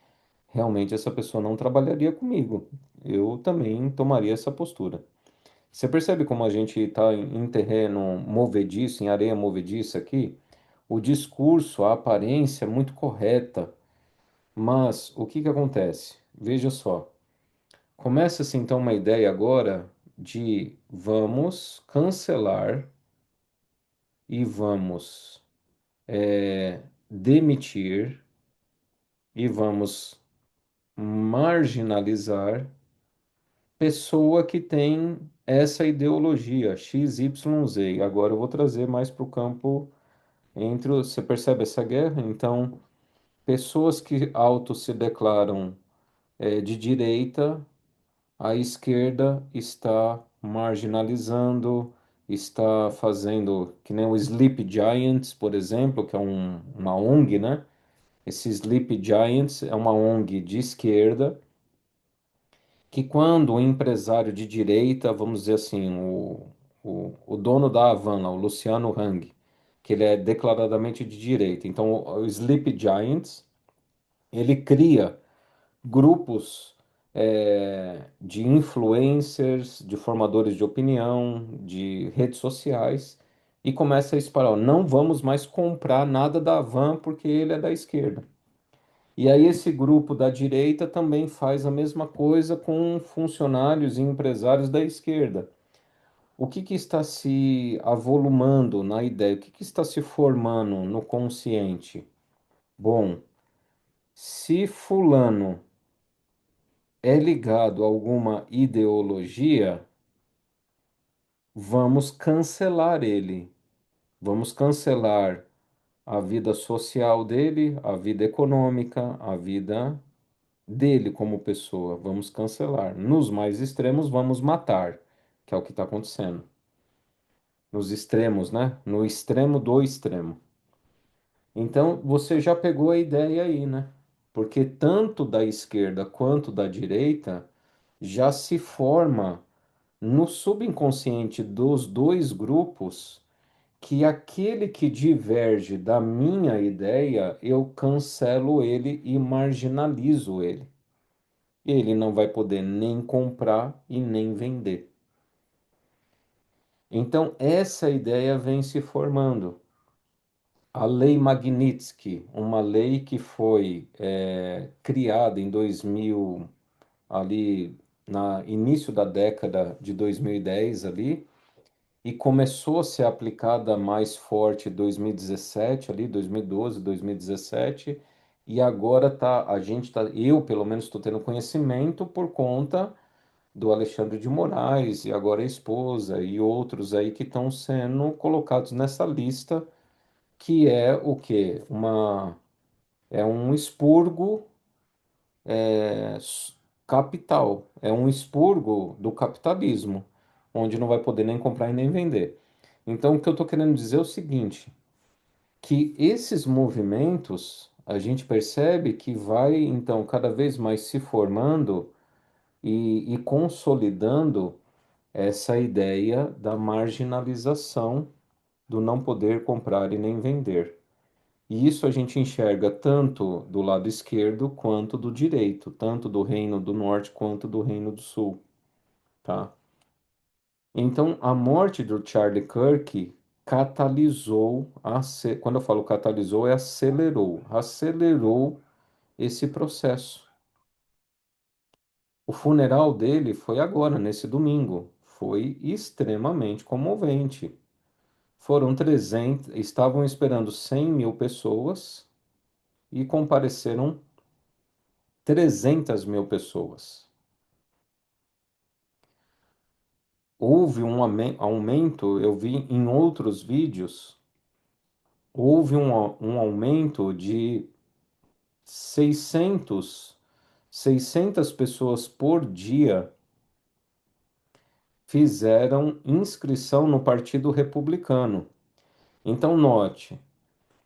realmente essa pessoa não trabalharia comigo. Eu também tomaria essa postura. Você percebe como a gente está em terreno movediço, em areia movediça aqui? O discurso, a aparência é muito correta, mas o que que acontece? Veja só. Começa-se então uma ideia agora de vamos cancelar e vamos demitir e vamos marginalizar pessoa que tem essa ideologia X, Y, Z. Agora eu vou trazer mais para o campo entre. Você percebe essa guerra? Então, pessoas que auto se declaram de direita. A esquerda está marginalizando, está fazendo que nem o Sleep Giants, por exemplo, que é uma ONG, né? Esse Sleep Giants é uma ONG de esquerda que quando o empresário de direita, vamos dizer assim, o dono da Havana, o Luciano Hang, que ele é declaradamente de direita. Então, o Sleep Giants, ele cria grupos de influencers, de formadores de opinião, de redes sociais, e começa a espalhar, ó, não vamos mais comprar nada da Van porque ele é da esquerda. E aí esse grupo da direita também faz a mesma coisa com funcionários e empresários da esquerda. O que que está se avolumando na ideia? O que que está se formando no consciente? Bom, se fulano é ligado a alguma ideologia, vamos cancelar ele. Vamos cancelar a vida social dele, a vida econômica, a vida dele como pessoa. Vamos cancelar. Nos mais extremos, vamos matar, que é o que está acontecendo. Nos extremos, né? No extremo do extremo. Então, você já pegou a ideia aí, né? Porque tanto da esquerda quanto da direita já se forma no subconsciente dos dois grupos que aquele que diverge da minha ideia, eu cancelo ele e marginalizo ele. Ele não vai poder nem comprar e nem vender. Então, essa ideia vem se formando. A Lei Magnitsky, uma lei que foi criada em 2000, ali na início da década de 2010 ali, e começou a ser aplicada mais forte em 2017, ali 2012, 2017, e agora a gente tá, eu pelo menos estou tendo conhecimento por conta do Alexandre de Moraes e agora a esposa e outros aí que estão sendo colocados nessa lista, que é o quê? É um expurgo é, s- capital, é um expurgo do capitalismo, onde não vai poder nem comprar e nem vender. Então, o que eu estou querendo dizer é o seguinte, que esses movimentos, a gente percebe que vai, então, cada vez mais se formando e consolidando essa ideia da marginalização, do não poder comprar e nem vender. E isso a gente enxerga tanto do lado esquerdo quanto do direito, tanto do Reino do Norte quanto do Reino do Sul, tá? Então, a morte do Charlie Kirk catalisou, quando eu falo catalisou, é acelerou esse processo. O funeral dele foi agora, nesse domingo. Foi extremamente comovente. Foram 300, estavam esperando 100 mil pessoas e compareceram 300 mil pessoas. Houve um aumento, eu vi em outros vídeos, houve um aumento de 600, 600 pessoas por dia fizeram inscrição no Partido Republicano. Então, note,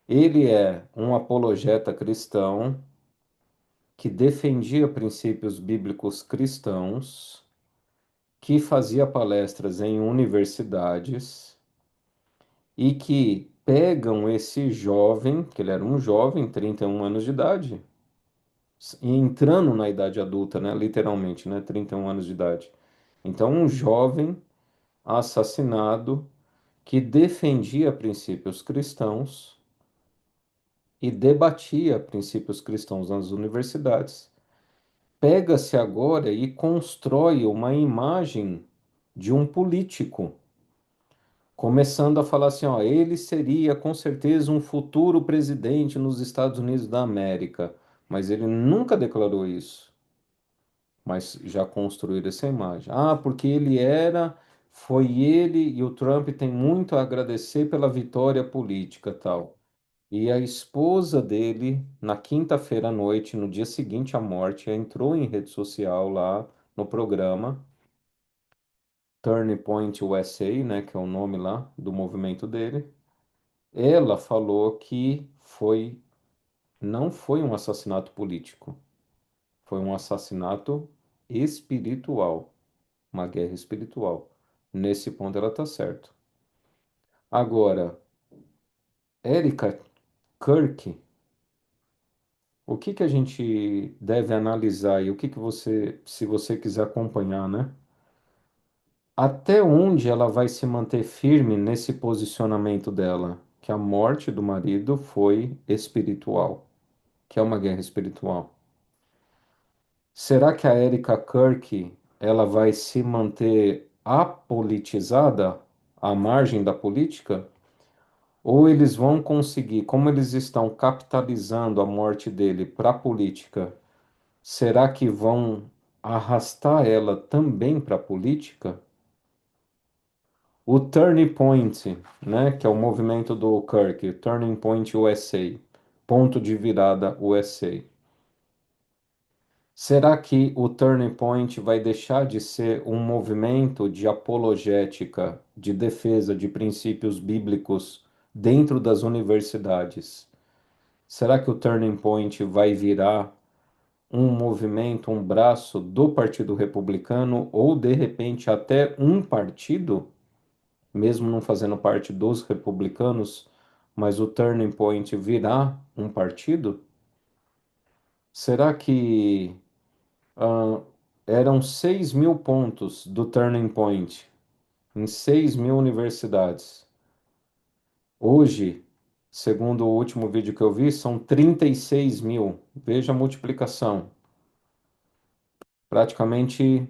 ele é um apologeta cristão que defendia princípios bíblicos cristãos, que fazia palestras em universidades e que pegam esse jovem, que ele era um jovem, 31 anos de idade, e entrando na idade adulta, né, literalmente, né, 31 anos de idade. Então, um jovem assassinado que defendia princípios cristãos e debatia princípios cristãos nas universidades, pega-se agora e constrói uma imagem de um político, começando a falar assim, ó, ele seria com certeza um futuro presidente nos Estados Unidos da América, mas ele nunca declarou isso, mas já construíram essa imagem. Ah, porque foi ele e o Trump tem muito a agradecer pela vitória política, tal. E a esposa dele, na quinta-feira à noite, no dia seguinte à morte, entrou em rede social lá no programa Turning Point USA, né, que é o nome lá do movimento dele. Ela falou que não foi um assassinato político, foi um assassinato espiritual, uma guerra espiritual. Nesse ponto ela está certa. Agora, Erika Kirk, o que que a gente deve analisar e o que que você, se você quiser acompanhar, né? Até onde ela vai se manter firme nesse posicionamento dela, que a morte do marido foi espiritual, que é uma guerra espiritual. Será que a Erika Kirk ela vai se manter apolitizada, à margem da política? Ou eles vão conseguir, como eles estão capitalizando a morte dele para a política, será que vão arrastar ela também para a política? O Turning Point, né, que é o movimento do Kirk, Turning Point USA, ponto de virada USA. Será que o Turning Point vai deixar de ser um movimento de apologética, de defesa de princípios bíblicos dentro das universidades? Será que o Turning Point vai virar um movimento, um braço do Partido Republicano ou de repente até um partido, mesmo não fazendo parte dos republicanos, mas o Turning Point virar um partido? Será que ah, eram 6.000 pontos do Turning Point em 6.000 universidades? Hoje, segundo o último vídeo que eu vi, são 36.000. Veja a multiplicação. Praticamente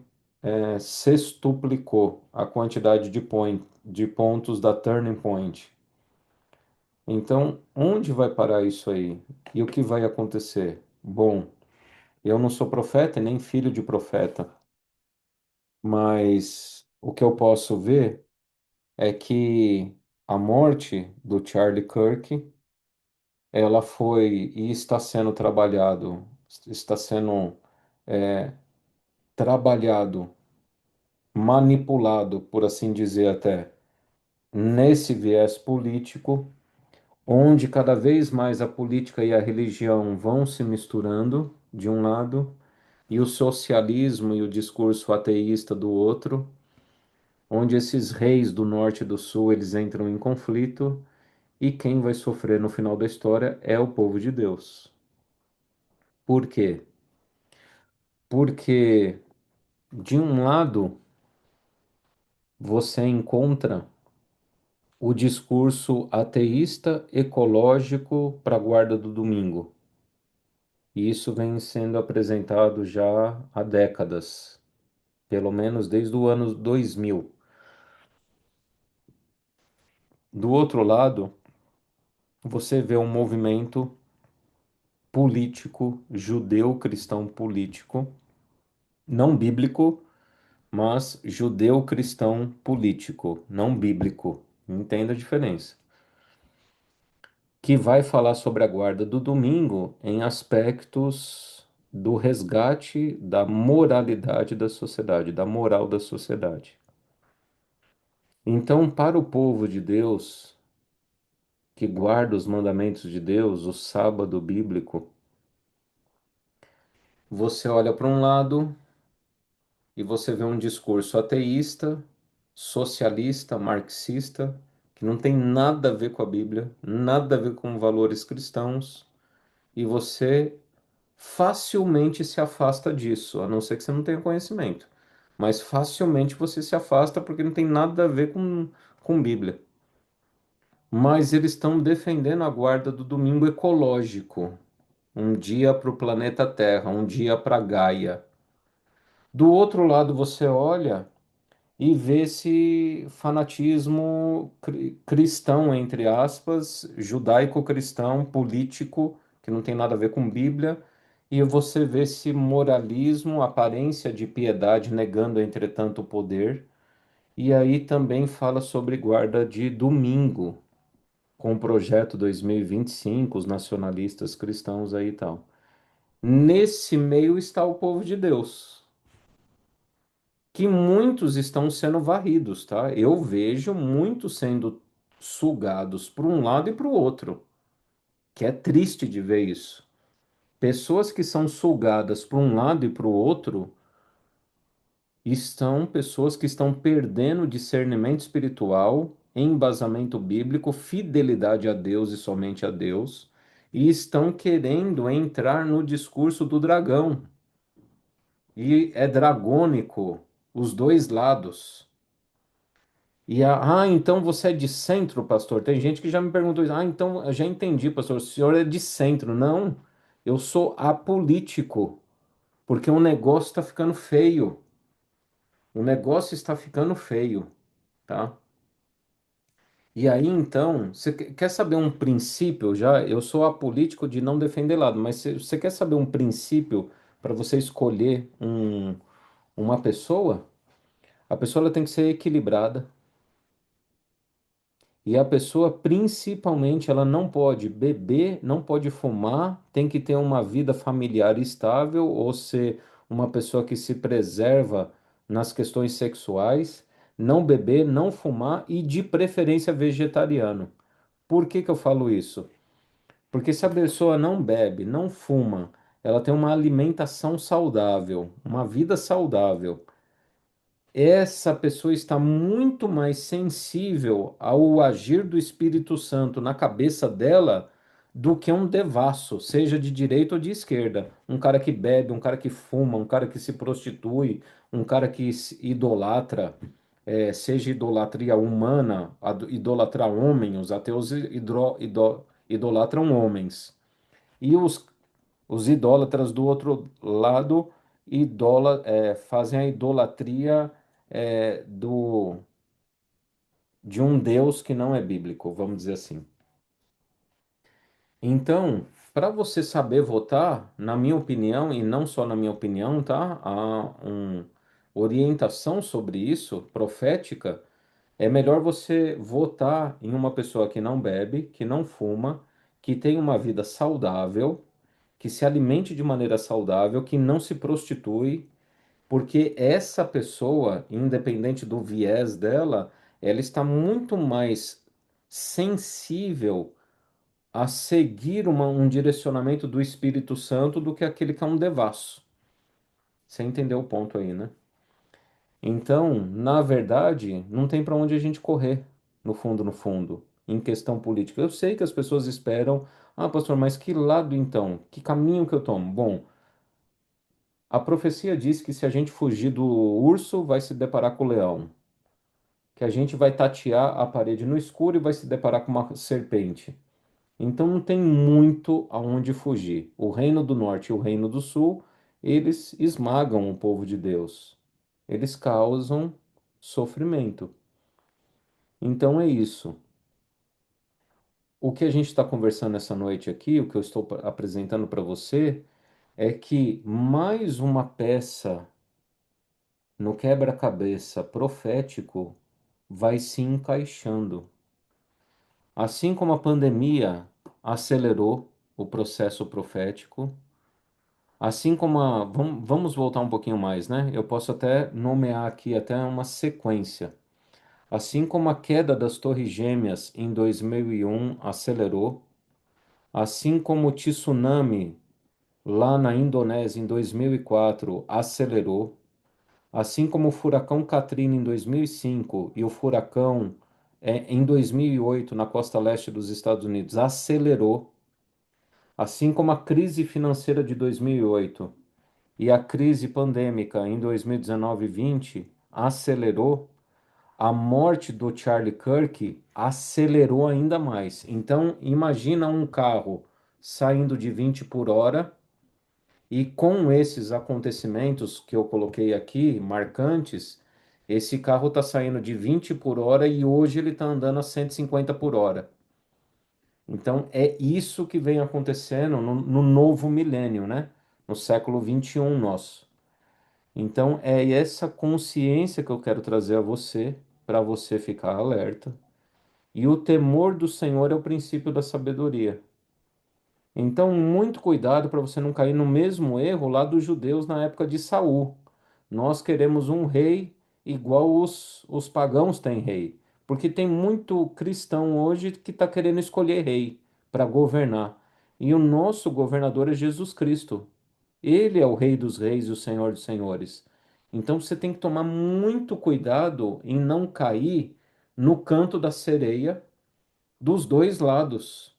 sextuplicou a quantidade de pontos da Turning Point. Então, onde vai parar isso aí? E o que vai acontecer? Bom, eu não sou profeta e nem filho de profeta, mas o que eu posso ver é que a morte do Charlie Kirk, ela foi e está sendo está sendo é, trabalhado, manipulado, por assim dizer até, nesse viés político, onde cada vez mais a política e a religião vão se misturando, de um lado, e o socialismo e o discurso ateísta do outro, onde esses reis do norte e do sul eles entram em conflito, e quem vai sofrer no final da história é o povo de Deus. Por quê? Porque, de um lado, você encontra o discurso ateísta ecológico para a guarda do domingo. E isso vem sendo apresentado já há décadas, pelo menos desde o ano 2000. Do outro lado, você vê um movimento político, judeu cristão político, não bíblico, mas judeu cristão político, não bíblico. Entenda a diferença. Que vai falar sobre a guarda do domingo em aspectos do resgate da moralidade da sociedade, da moral da sociedade. Então, para o povo de Deus, que guarda os mandamentos de Deus, o sábado bíblico, você olha para um lado e você vê um discurso ateísta, socialista, marxista, que não tem nada a ver com a Bíblia, nada a ver com valores cristãos, e você facilmente se afasta disso, a não ser que você não tenha conhecimento. Mas facilmente você se afasta porque não tem nada a ver com Bíblia. Mas eles estão defendendo a guarda do domingo ecológico, um dia para o planeta Terra, um dia para Gaia. Do outro lado, você olha e vê esse fanatismo cristão, entre aspas, judaico-cristão, político, que não tem nada a ver com Bíblia, e você vê esse moralismo, aparência de piedade, negando, entretanto, o poder. E aí também fala sobre guarda de domingo, com o projeto 2025, os nacionalistas cristãos aí e tal. Nesse meio está o povo de Deus, que muitos estão sendo varridos, tá? Eu vejo muitos sendo sugados para um lado e para o outro, que é triste de ver isso. Pessoas que são sugadas para um lado e para o outro estão pessoas que estão perdendo discernimento espiritual, embasamento bíblico, fidelidade a Deus e somente a Deus, e estão querendo entrar no discurso do dragão. E é dragônico os dois lados. Então você é de centro, pastor? Tem gente que já me perguntou isso. Então eu já entendi, pastor. O senhor é de centro. Não, eu sou apolítico, porque o negócio está ficando feio. O negócio está ficando feio, tá? E aí, então, você quer saber um princípio já? Eu sou apolítico de não defender lado, mas você quer saber um princípio para você escolher uma pessoa? A pessoa ela tem que ser equilibrada. E a pessoa, principalmente, ela não pode beber, não pode fumar, tem que ter uma vida familiar estável ou ser uma pessoa que se preserva nas questões sexuais, não beber, não fumar e, de preferência, vegetariano. Por que que eu falo isso? Porque se a pessoa não bebe, não fuma, ela tem uma alimentação saudável, uma vida saudável, essa pessoa está muito mais sensível ao agir do Espírito Santo na cabeça dela do que um devasso, seja de direita ou de esquerda. Um cara que bebe, um cara que fuma, um cara que se prostitui, um cara que idolatra, seja idolatria humana, idolatrar homens, os ateus idolatram homens. E os idólatras do outro lado fazem a idolatria de um Deus que não é bíblico, vamos dizer assim. Então, para você saber votar, na minha opinião, e não só na minha opinião, tá? Há uma orientação sobre isso, profética. É melhor você votar em uma pessoa que não bebe, que não fuma, que tem uma vida saudável, que se alimente de maneira saudável, que não se prostitui, porque essa pessoa, independente do viés dela, ela está muito mais sensível a seguir um direcionamento do Espírito Santo do que aquele que é um devasso. Você entendeu o ponto aí, né? Então, na verdade, não tem para onde a gente correr, no fundo, no fundo, em questão política. Eu sei que as pessoas esperam, pastor, mas que lado então? Que caminho que eu tomo? Bom, a profecia diz que se a gente fugir do urso, vai se deparar com o leão, que a gente vai tatear a parede no escuro e vai se deparar com uma serpente. Então não tem muito aonde fugir. O reino do norte e o reino do sul, eles esmagam o povo de Deus. Eles causam sofrimento. Então é isso. o que a gente está conversando essa noite aqui, o que eu estou apresentando para você, é que mais uma peça no quebra-cabeça profético vai se encaixando. Assim como a pandemia acelerou o processo profético, assim como a. Vamos voltar um pouquinho mais, né? Eu posso até nomear aqui até uma sequência. Assim como a queda das Torres Gêmeas em 2001 acelerou, assim como o tsunami lá na Indonésia em 2004 acelerou, assim como o furacão Katrina em 2005 e o furacão em 2008 na costa leste dos Estados Unidos acelerou, assim como a crise financeira de 2008 e a crise pandêmica em 2019 e 20 acelerou, a morte do Charlie Kirk acelerou ainda mais. Então, imagina um carro saindo de 20 por hora e com esses acontecimentos que eu coloquei aqui, marcantes, esse carro está saindo de 20 por hora e hoje ele está andando a 150 por hora. Então, é isso que vem acontecendo no novo milênio, né? No século 21 nosso. Então, é essa consciência que eu quero trazer a você, para você ficar alerta. E o temor do Senhor é o princípio da sabedoria. Então, muito cuidado para você não cair no mesmo erro lá dos judeus na época de Saul. Nós queremos um rei igual os pagãos têm rei. Porque tem muito cristão hoje que está querendo escolher rei para governar. E o nosso governador é Jesus Cristo. Ele é o Rei dos Reis e o Senhor dos Senhores. Então você tem que tomar muito cuidado em não cair no canto da sereia dos dois lados.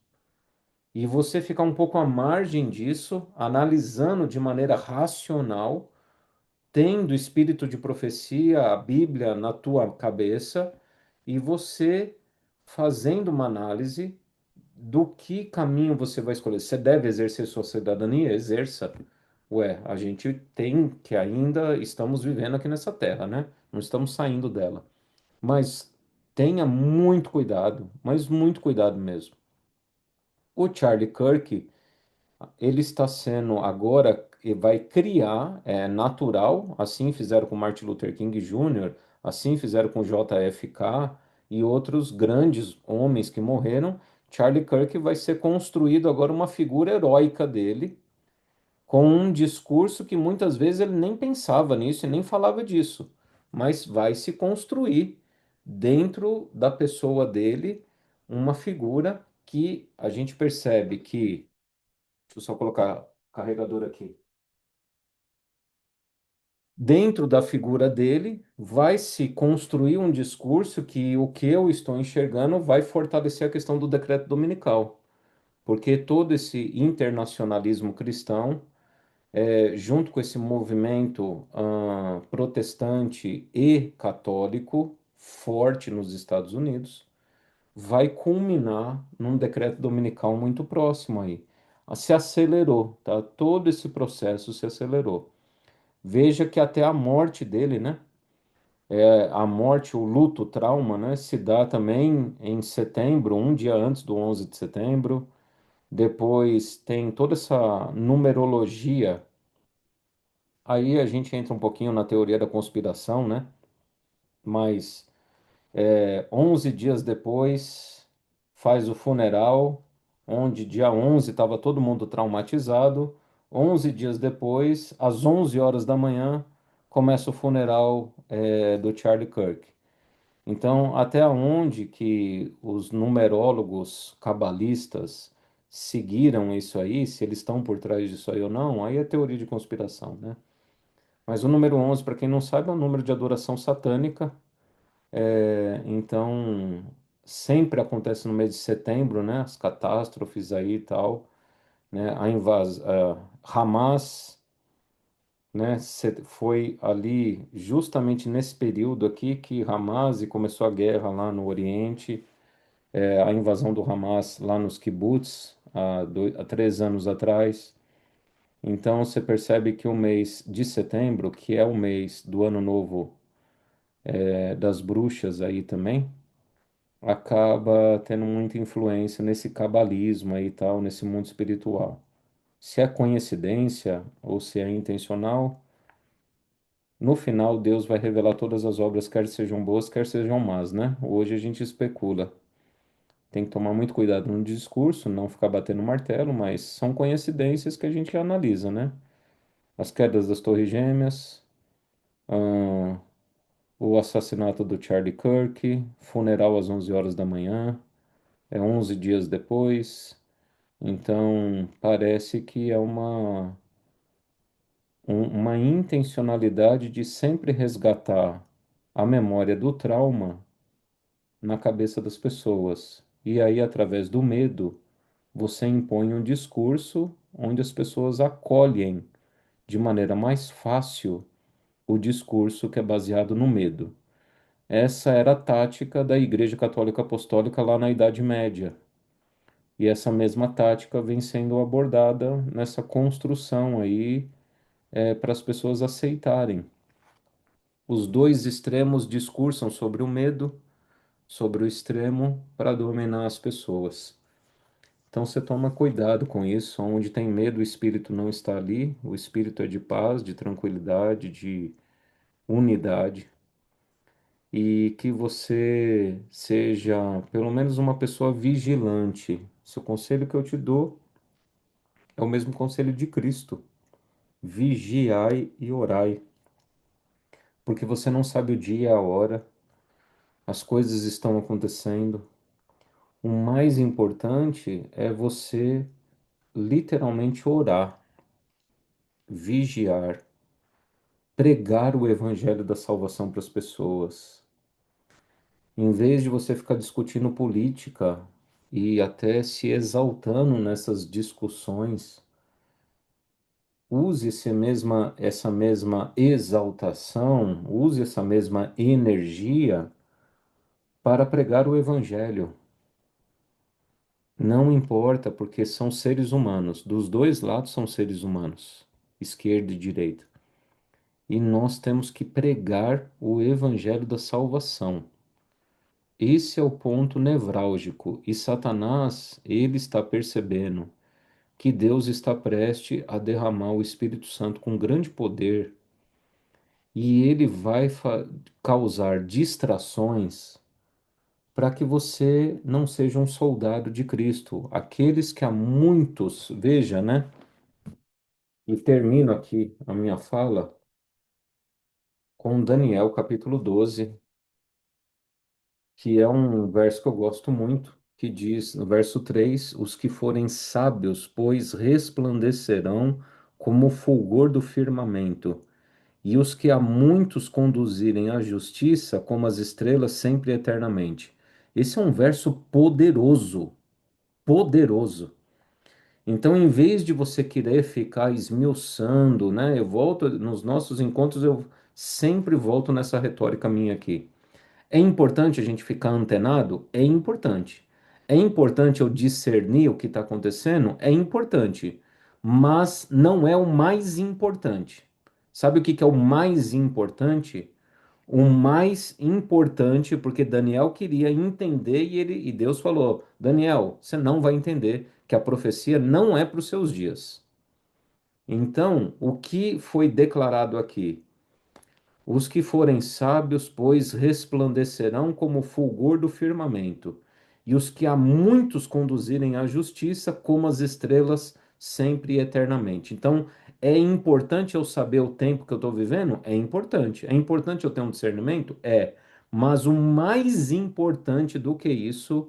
E você ficar um pouco à margem disso, analisando de maneira racional, tendo espírito de profecia, a Bíblia na tua cabeça, e você fazendo uma análise do que caminho você vai escolher. Você deve exercer sua cidadania? Exerça. Ué, a gente tem que ainda estamos vivendo aqui nessa terra, né? Não estamos saindo dela. Mas tenha muito cuidado, mas muito cuidado mesmo. O Charlie Kirk, ele está sendo agora, e vai criar, é natural, assim fizeram com Martin Luther King Jr., assim fizeram com JFK e outros grandes homens que morreram. Charlie Kirk vai ser construído agora uma figura heróica dele, com um discurso que muitas vezes ele nem pensava nisso e nem falava disso, mas vai se construir dentro da pessoa dele uma figura que a gente percebe que, deixa eu só colocar carregador aqui. Dentro da figura dele, vai se construir um discurso que o que eu estou enxergando vai fortalecer a questão do decreto dominical, porque todo esse internacionalismo cristão junto com esse movimento protestante e católico forte nos Estados Unidos, vai culminar num decreto dominical muito próximo aí. Se acelerou, tá? Todo esse processo se acelerou. Veja que até a morte dele, né? A morte, o luto, o trauma, né? Se dá também em setembro, um dia antes do 11 de setembro. Depois tem toda essa numerologia. Aí a gente entra um pouquinho na teoria da conspiração, né? Mas 11 dias depois faz o funeral, onde dia 11 estava todo mundo traumatizado. 11 dias depois, às 11 horas da manhã, começa o funeral do Charlie Kirk. Então, até onde que os numerólogos cabalistas seguiram isso aí, se eles estão por trás disso aí ou não, aí é teoria de conspiração, né? Mas o número 11, para quem não sabe, é um número de adoração satânica. Então, sempre acontece no mês de setembro, né? As catástrofes aí e tal, né? Hamas, né? Foi ali, justamente nesse período aqui, que Hamas e começou a guerra lá no Oriente, a invasão do Hamas lá nos kibbutz, há 3 anos atrás. Então, você percebe que o mês de setembro, que é o mês do Ano Novo das bruxas aí também, acaba tendo muita influência nesse cabalismo aí e tal, nesse mundo espiritual. Se é coincidência ou se é intencional, no final Deus vai revelar todas as obras, quer sejam boas, quer sejam más, né? Hoje a gente especula. Tem que tomar muito cuidado no discurso, não ficar batendo martelo, mas são coincidências que a gente analisa, né? As quedas das Torres Gêmeas, ahn, o assassinato do Charlie Kirk, funeral às 11 horas da manhã, é 11 dias depois. Então, parece que é uma intencionalidade de sempre resgatar a memória do trauma na cabeça das pessoas. E aí, através do medo, você impõe um discurso onde as pessoas acolhem de maneira mais fácil o discurso que é baseado no medo. Essa era a tática da Igreja Católica Apostólica lá na Idade Média. E essa mesma tática vem sendo abordada nessa construção aí, para as pessoas aceitarem. Os dois extremos discursam sobre o medo, sobre o extremo para dominar as pessoas. Então você toma cuidado com isso. Onde tem medo, o espírito não está ali. O espírito é de paz, de tranquilidade, de unidade. E que você seja pelo menos uma pessoa vigilante. Se o conselho que eu te dou é o mesmo conselho de Cristo: vigiai e orai, porque você não sabe o dia e a hora, as coisas estão acontecendo. O mais importante é você literalmente orar, vigiar, pregar o evangelho da salvação para as pessoas. Em vez de você ficar discutindo política e até se exaltando nessas discussões, use essa mesma exaltação, use essa mesma energia para pregar o evangelho. Não importa, porque são seres humanos, dos dois lados são seres humanos, esquerda e direita. E nós temos que pregar o evangelho da salvação. Esse é o ponto nevrálgico. E Satanás, ele está percebendo que Deus está prestes a derramar o Espírito Santo com grande poder e ele vai causar distrações para que você não seja um soldado de Cristo. Aqueles que há muitos, veja, né? E termino aqui a minha fala com Daniel capítulo 12, que é um verso que eu gosto muito, que diz, no verso 3: os que forem sábios, pois resplandecerão como o fulgor do firmamento, e os que a muitos conduzirem à justiça, como as estrelas sempre e eternamente. Esse é um verso poderoso, poderoso. Então, em vez de você querer ficar esmiuçando, né? Eu volto nos nossos encontros, eu sempre volto nessa retórica minha aqui. É importante a gente ficar antenado? É importante. É importante eu discernir o que está acontecendo? É importante. Mas não é o mais importante. Sabe o que que é o mais importante? O mais importante, porque Daniel queria entender e Deus falou: Daniel, você não vai entender que a profecia não é para os seus dias. Então, o que foi declarado aqui? Os que forem sábios, pois, resplandecerão como o fulgor do firmamento, e os que a muitos conduzirem à justiça, como as estrelas, sempre e eternamente. Então, é importante eu saber o tempo que eu estou vivendo? É importante. É importante eu ter um discernimento? É. Mas o mais importante do que isso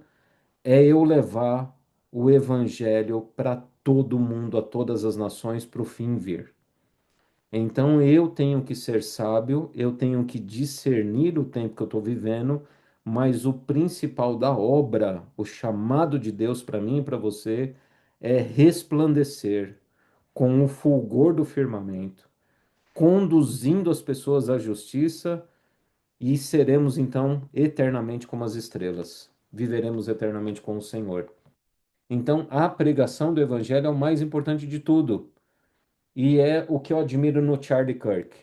é eu levar o evangelho para todo mundo, a todas as nações, para o fim vir. Então eu tenho que ser sábio, eu tenho que discernir o tempo que eu estou vivendo, mas o principal da obra, o chamado de Deus para mim e para você, é resplandecer com o fulgor do firmamento, conduzindo as pessoas à justiça e seremos então eternamente como as estrelas, viveremos eternamente com o Senhor. Então a pregação do evangelho é o mais importante de tudo. E é o que eu admiro no Charlie Kirk.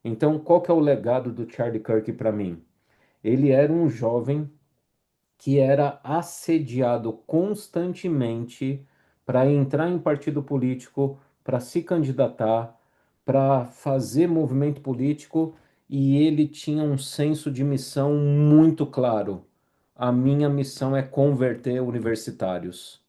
Então, qual que é o legado do Charlie Kirk para mim? Ele era um jovem que era assediado constantemente para entrar em partido político, para se candidatar, para fazer movimento político, e ele tinha um senso de missão muito claro. A minha missão é converter universitários.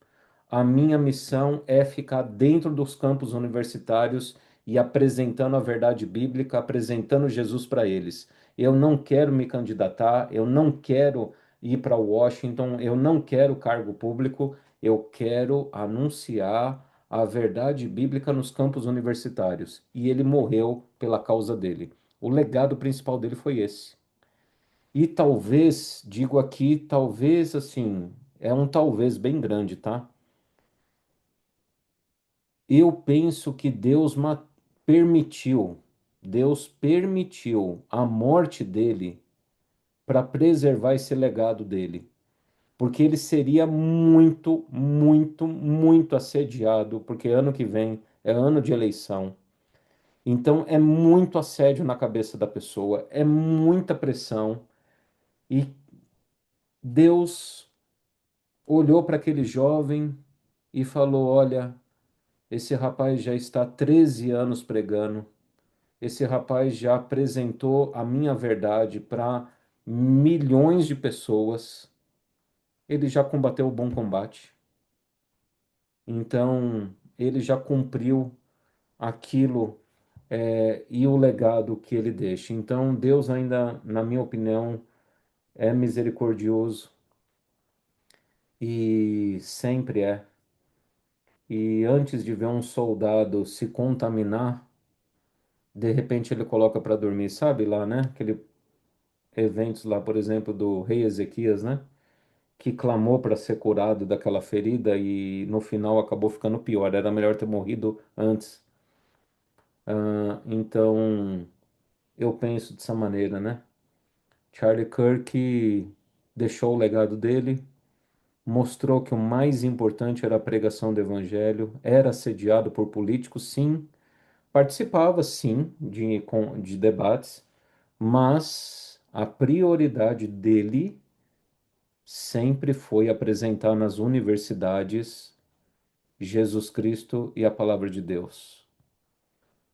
A minha missão é ficar dentro dos campos universitários e apresentando a verdade bíblica, apresentando Jesus para eles. Eu não quero me candidatar, eu não quero ir para Washington, eu não quero cargo público, eu quero anunciar a verdade bíblica nos campos universitários. E ele morreu pela causa dele. O legado principal dele foi esse. E talvez, digo aqui, talvez assim, é um talvez bem grande, tá? Eu penso que permitiu, Deus permitiu a morte dele para preservar esse legado dele, porque ele seria muito, muito, muito assediado, porque ano que vem é ano de eleição. Então é muito assédio na cabeça da pessoa, é muita pressão, e Deus olhou para aquele jovem e falou: Olha, esse rapaz já está há 13 anos pregando. Esse rapaz já apresentou a minha verdade para milhões de pessoas. Ele já combateu o bom combate. Então, ele já cumpriu aquilo, e o legado que ele deixa. Então, Deus ainda, na minha opinião, é misericordioso e sempre é. E antes de ver um soldado se contaminar, de repente ele coloca para dormir, sabe lá, né? Aquele eventos lá, por exemplo, do rei Ezequias, né? Que clamou para ser curado daquela ferida e no final acabou ficando pior. Era melhor ter morrido antes. Então, eu penso dessa maneira, né? Charlie Kirk deixou o legado dele, mostrou que o mais importante era a pregação do evangelho, era assediado por políticos, sim, participava, sim, de debates, mas a prioridade dele sempre foi apresentar nas universidades Jesus Cristo e a palavra de Deus.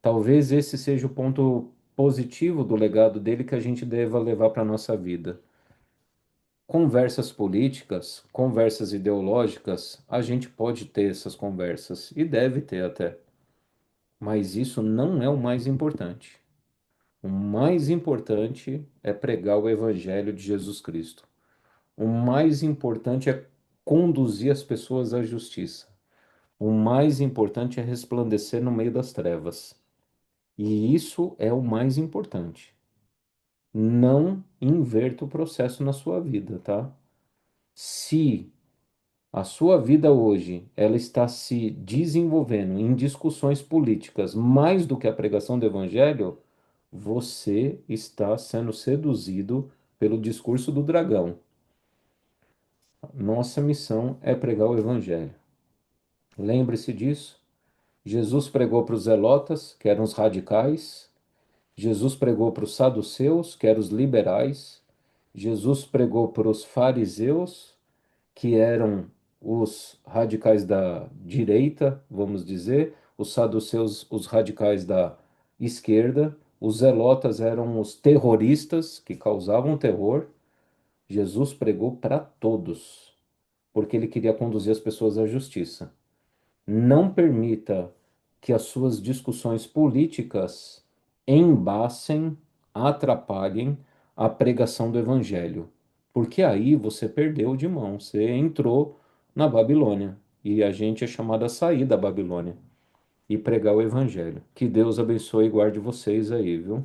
Talvez esse seja o ponto positivo do legado dele que a gente deva levar para a nossa vida. Conversas políticas, conversas ideológicas, a gente pode ter essas conversas e deve ter até, mas isso não é o mais importante. O mais importante é pregar o evangelho de Jesus Cristo. O mais importante é conduzir as pessoas à justiça. O mais importante é resplandecer no meio das trevas. E isso é o mais importante. Não inverta o processo na sua vida, tá? Se a sua vida hoje ela está se desenvolvendo em discussões políticas mais do que a pregação do evangelho, você está sendo seduzido pelo discurso do dragão. Nossa missão é pregar o evangelho. Lembre-se disso. Jesus pregou para os zelotas, que eram os radicais. Jesus pregou para os saduceus, que eram os liberais. Jesus pregou para os fariseus, que eram os radicais da direita, vamos dizer, os saduceus, os radicais da esquerda, os zelotas eram os terroristas que causavam terror. Jesus pregou para todos, porque ele queria conduzir as pessoas à justiça. Não permita que as suas discussões políticas embacem, atrapalhem a pregação do evangelho, porque aí você perdeu de mão, você entrou na Babilônia e a gente é chamado a sair da Babilônia e pregar o evangelho. Que Deus abençoe e guarde vocês aí, viu?